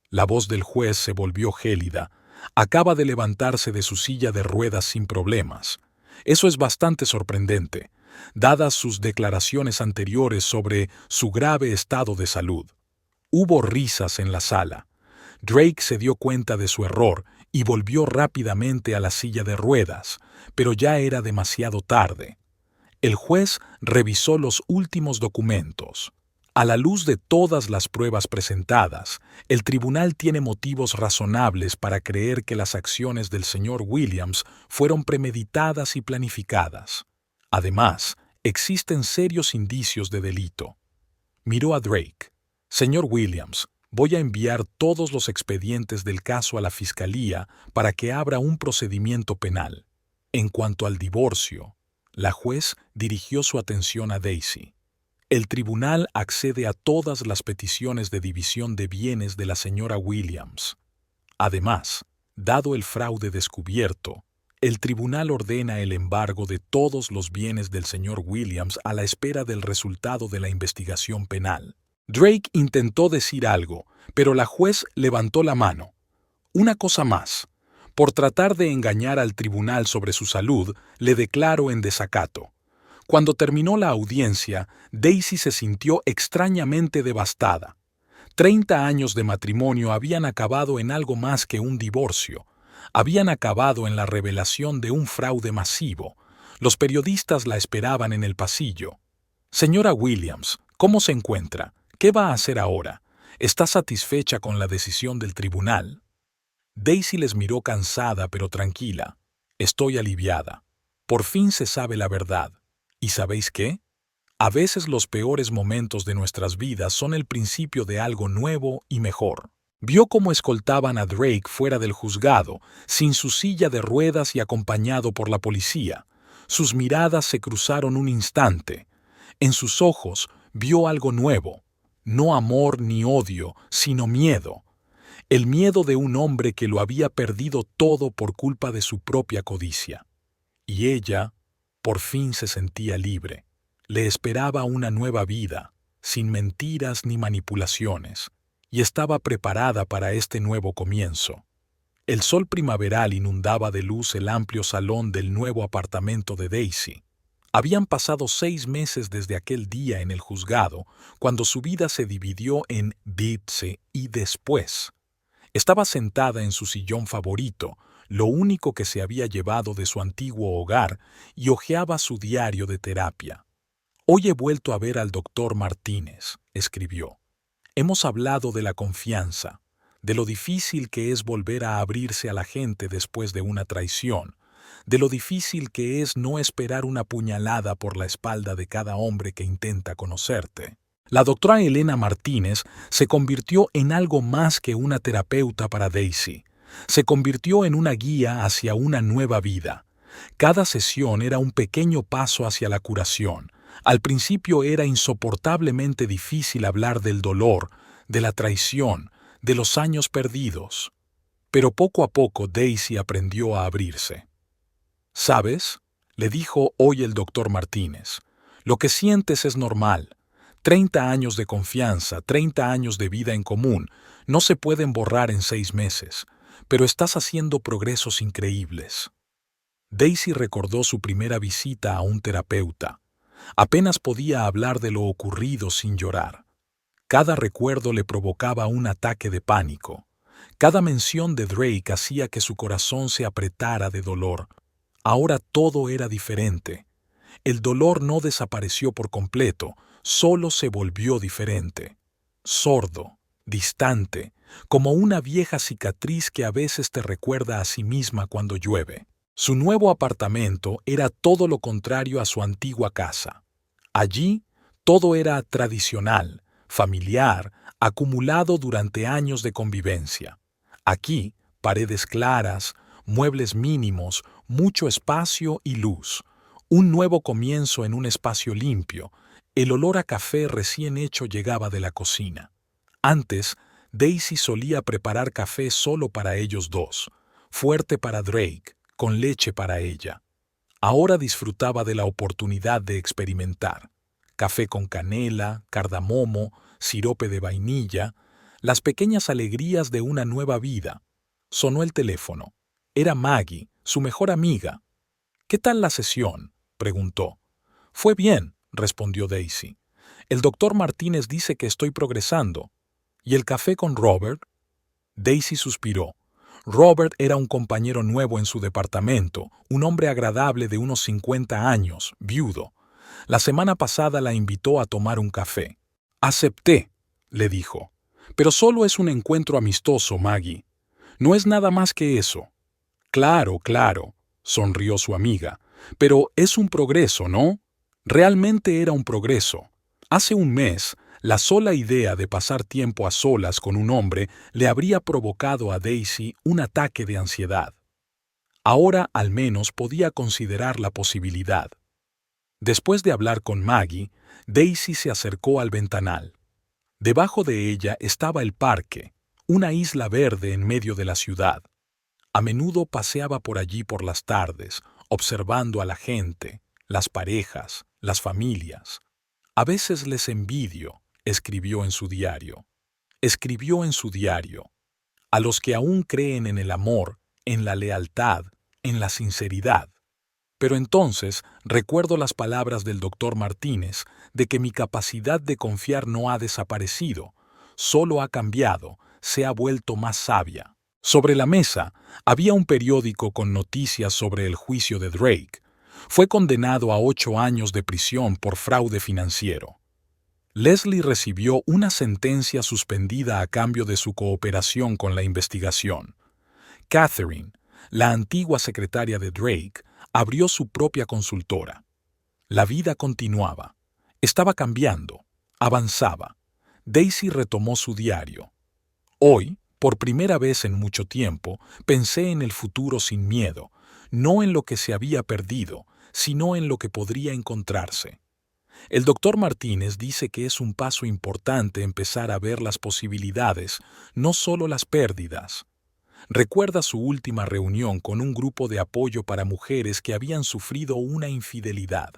la voz del juez se volvió gélida, «acaba de levantarse de su silla de ruedas sin problemas. Eso es bastante sorprendente, dadas sus declaraciones anteriores sobre su grave estado de salud». Hubo risas en la sala. Drake se dio cuenta de su error y volvió rápidamente a la silla de ruedas, pero ya era demasiado tarde. El juez revisó los últimos documentos. A la luz de todas las pruebas presentadas, el tribunal tiene motivos razonables para creer que las acciones del señor Williams fueron premeditadas y planificadas. Además, existen serios indicios de delito. Miró a Drake. «Señor Williams, voy a enviar todos los expedientes del caso a la Fiscalía para que abra un procedimiento penal. En cuanto al divorcio», la juez dirigió su atención a Daisy. «El tribunal accede a todas las peticiones de división de bienes de la señora Williams. Además, dado el fraude descubierto, el tribunal ordena el embargo de todos los bienes del señor Williams a la espera del resultado de la investigación penal». Drake intentó decir algo, pero la juez levantó la mano. «Una cosa más. Por tratar de engañar al tribunal sobre su salud, le declaro en desacato». Cuando terminó la audiencia, Daisy se sintió extrañamente devastada. 30 años de matrimonio habían acabado en algo más que un divorcio. Habían acabado en la revelación de un fraude masivo. Los periodistas la esperaban en el pasillo. Señora Williams, ¿cómo se encuentra? ¿Qué va a hacer ahora? ¿Está satisfecha con la decisión del tribunal? Daisy les miró cansada pero tranquila. Estoy aliviada. Por fin se sabe la verdad. ¿Y sabéis qué? A veces los peores momentos de nuestras vidas son el principio de algo nuevo y mejor. Vio cómo escoltaban a Drake fuera del juzgado, sin su silla de ruedas y acompañado por la policía. Sus miradas se cruzaron un instante. En sus ojos vio algo nuevo. No amor ni odio, sino miedo. El miedo de un hombre que lo había perdido todo por culpa de su propia codicia. Y ella, por fin se sentía libre. Le esperaba una nueva vida, sin mentiras ni manipulaciones, y estaba preparada para este nuevo comienzo. El sol primaveral inundaba de luz el amplio salón del nuevo apartamento de Daisy. Habían pasado 6 meses desde aquel día en el juzgado, cuando su vida se dividió en antes y después. Estaba sentada en su sillón favorito, lo único que se había llevado de su antiguo hogar, y hojeaba su diario de terapia. Hoy he vuelto a ver al doctor Martínez, escribió. Hemos hablado de la confianza, de lo difícil que es volver a abrirse a la gente después de una traición, de lo difícil que es no esperar una puñalada por la espalda de cada hombre que intenta conocerte. La doctora Elena Martínez se convirtió en algo más que una terapeuta para Daisy. Se convirtió en una guía hacia una nueva vida. Cada sesión era un pequeño paso hacia la curación. Al principio era insoportablemente difícil hablar del dolor, de la traición, de los años perdidos. Pero poco a poco Daisy aprendió a abrirse. ¿Sabes?, le dijo hoy el doctor Martínez. Lo que sientes es normal. 30 años de confianza, 30 años de vida en común, no se pueden borrar en 6 meses, pero estás haciendo progresos increíbles. Daisy recordó su primera visita a un terapeuta. Apenas podía hablar de lo ocurrido sin llorar. Cada recuerdo le provocaba un ataque de pánico. Cada mención de Drake hacía que su corazón se apretara de dolor. Ahora todo era diferente. El dolor no desapareció por completo, solo se volvió diferente. Sordo, distante, como una vieja cicatriz que a veces te recuerda a sí misma cuando llueve. Su nuevo apartamento era todo lo contrario a su antigua casa. Allí, todo era tradicional, familiar, acumulado durante años de convivencia. Aquí, paredes claras, muebles mínimos, mucho espacio y luz. Un nuevo comienzo en un espacio limpio. El olor a café recién hecho llegaba de la cocina. Antes, Daisy solía preparar café solo para ellos dos, fuerte para Drake, con leche para ella. Ahora disfrutaba de la oportunidad de experimentar. Café con canela, cardamomo, sirope de vainilla, las pequeñas alegrías de una nueva vida. Sonó el teléfono. Era Maggie, su mejor amiga. ¿Qué tal la sesión?, preguntó. Fue bien, respondió Daisy. El doctor Martínez dice que estoy progresando. ¿Y el café con Robert? Daisy suspiró. Robert era un compañero nuevo en su departamento, un hombre agradable de unos 50 años, viudo. La semana pasada la invitó a tomar un café. Acepté, le dijo. Pero solo es un encuentro amistoso, Maggie. No es nada más que eso. Claro, claro, sonrió su amiga. Pero es un progreso, ¿no? Realmente era un progreso. Hace un mes, la sola idea de pasar tiempo a solas con un hombre le habría provocado a Daisy un ataque de ansiedad. Ahora al menos podía considerar la posibilidad. Después de hablar con Maggie, Daisy se acercó al ventanal. Debajo de ella estaba el parque, una isla verde en medio de la ciudad. A menudo paseaba por allí por las tardes, observando a la gente, las parejas, las familias. A veces les envidio, escribió en su diario. Escribió en su diario. A los que aún creen en el amor, en la lealtad, en la sinceridad. Pero entonces recuerdo las palabras del doctor Martínez de que mi capacidad de confiar no ha desaparecido, solo ha cambiado, se ha vuelto más sabia. Sobre la mesa había un periódico con noticias sobre el juicio de Drake. Fue condenado a 8 años de prisión por fraude financiero. Leslie recibió una sentencia suspendida a cambio de su cooperación con la investigación. Catherine, la antigua secretaria de Drake, abrió su propia consultora. La vida continuaba. Estaba cambiando. Avanzaba. Daisy retomó su diario. Hoy, por primera vez en mucho tiempo, pensé en el futuro sin miedo, no en lo que se había perdido, sino en lo que podría encontrarse. El doctor Martínez dice que es un paso importante empezar a ver las posibilidades, no solo las pérdidas. Recuerda su última reunión con un grupo de apoyo para mujeres que habían sufrido una infidelidad.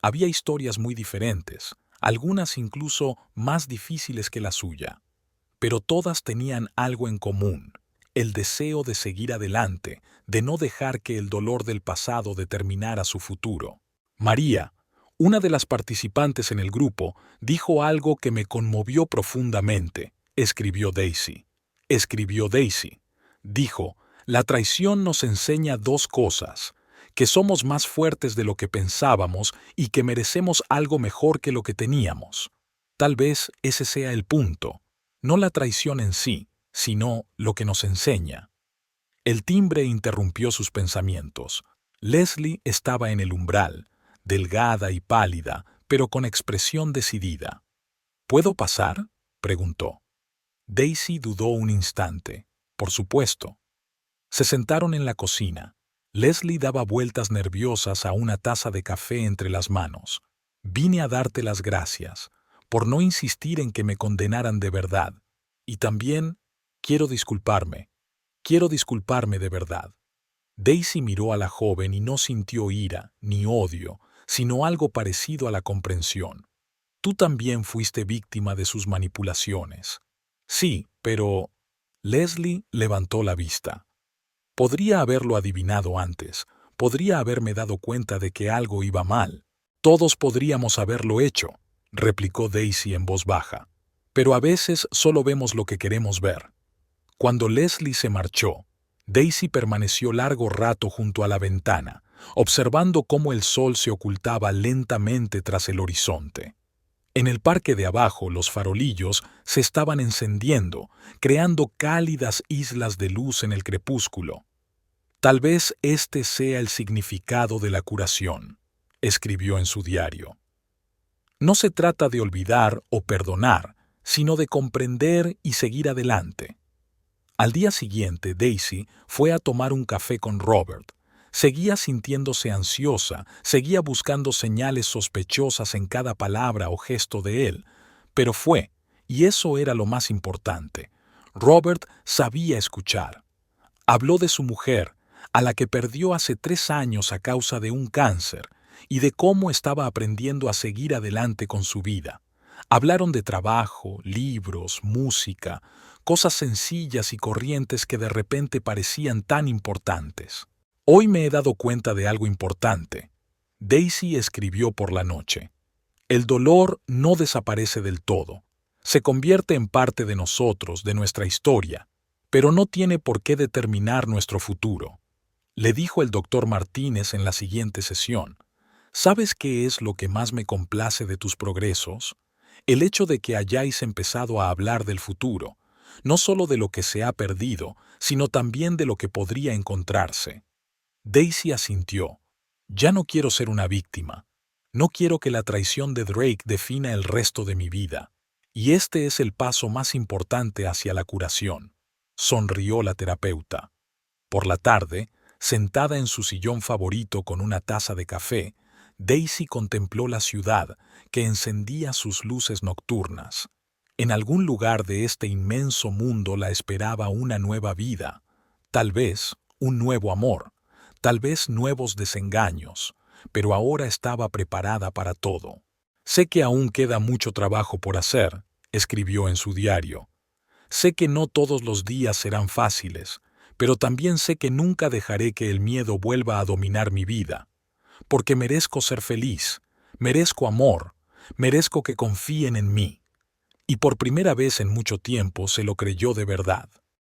Había historias muy diferentes, algunas incluso más difíciles que la suya. Pero todas tenían algo en común: el deseo de seguir adelante, de no dejar que el dolor del pasado determinara su futuro. María, una de las participantes en el grupo, dijo algo que me conmovió profundamente, escribió Daisy. Dijo: la traición nos enseña dos cosas: que somos más fuertes de lo que pensábamos y que merecemos algo mejor que lo que teníamos. Tal vez ese sea el punto. No la traición en sí, sino lo que nos enseña. El timbre interrumpió sus pensamientos. Leslie estaba en el umbral, delgada y pálida, pero con expresión decidida. ¿Puedo pasar?, preguntó. Daisy dudó un instante. Por supuesto. Se sentaron en la cocina. Leslie daba vueltas nerviosas a una taza de café entre las manos. Vine a darte las gracias por no insistir en que me condenaran de verdad. Y también quiero disculparme de verdad. Daisy miró a la joven y no sintió ira ni odio, sino algo parecido a la comprensión. Tú también fuiste víctima de sus manipulaciones. Sí, pero... Leslie levantó la vista. Podría haberlo adivinado antes, podría haberme dado cuenta de que algo iba mal. Todos podríamos haberlo hecho, replicó Daisy en voz baja. Pero a veces solo vemos lo que queremos ver. Cuando Leslie se marchó, Daisy permaneció largo rato junto a la ventana, observando cómo el sol se ocultaba lentamente tras el horizonte. En el parque de abajo los farolillos se estaban encendiendo, creando cálidas islas de luz en el crepúsculo. Tal vez este sea el significado de la curación, escribió en su diario. No se trata de olvidar o perdonar, sino de comprender y seguir adelante. Al día siguiente, Daisy fue a tomar un café con Robert. Seguía sintiéndose ansiosa, seguía buscando señales sospechosas en cada palabra o gesto de él, pero fue, y eso era lo más importante. Robert sabía escuchar. Habló de su mujer, a la que perdió hace 3 años a causa de un cáncer, y de cómo estaba aprendiendo a seguir adelante con su vida. Hablaron de trabajo, libros, música, cosas sencillas y corrientes que de repente parecían tan importantes. Hoy me he dado cuenta de algo importante. Daisy escribió por la noche. El dolor no desaparece del todo. Se convierte en parte de nosotros, de nuestra historia, pero no tiene por qué determinar nuestro futuro. Le dijo el doctor Martínez en la siguiente sesión. ¿Sabes qué es lo que más me complace de tus progresos? El hecho de que hayáis empezado a hablar del futuro, no solo de lo que se ha perdido, sino también de lo que podría encontrarse. Daisy asintió. Ya no quiero ser una víctima. No quiero que la traición de Drake defina el resto de mi vida. Y este es el paso más importante hacia la curación. Sonrió la terapeuta. Por la tarde, sentada en su sillón favorito con una taza de café, Daisy contempló la ciudad que encendía sus luces nocturnas. En algún lugar de este inmenso mundo la esperaba una nueva vida, tal vez un nuevo amor, tal vez nuevos desengaños, pero ahora estaba preparada para todo. Sé que aún queda mucho trabajo por hacer, escribió en su diario. Sé que no todos los días serán fáciles, pero también sé que nunca dejaré que el miedo vuelva a dominar mi vida. Porque merezco ser feliz, merezco amor, merezco que confíen en mí. Y por primera vez en mucho tiempo se lo creyó de verdad.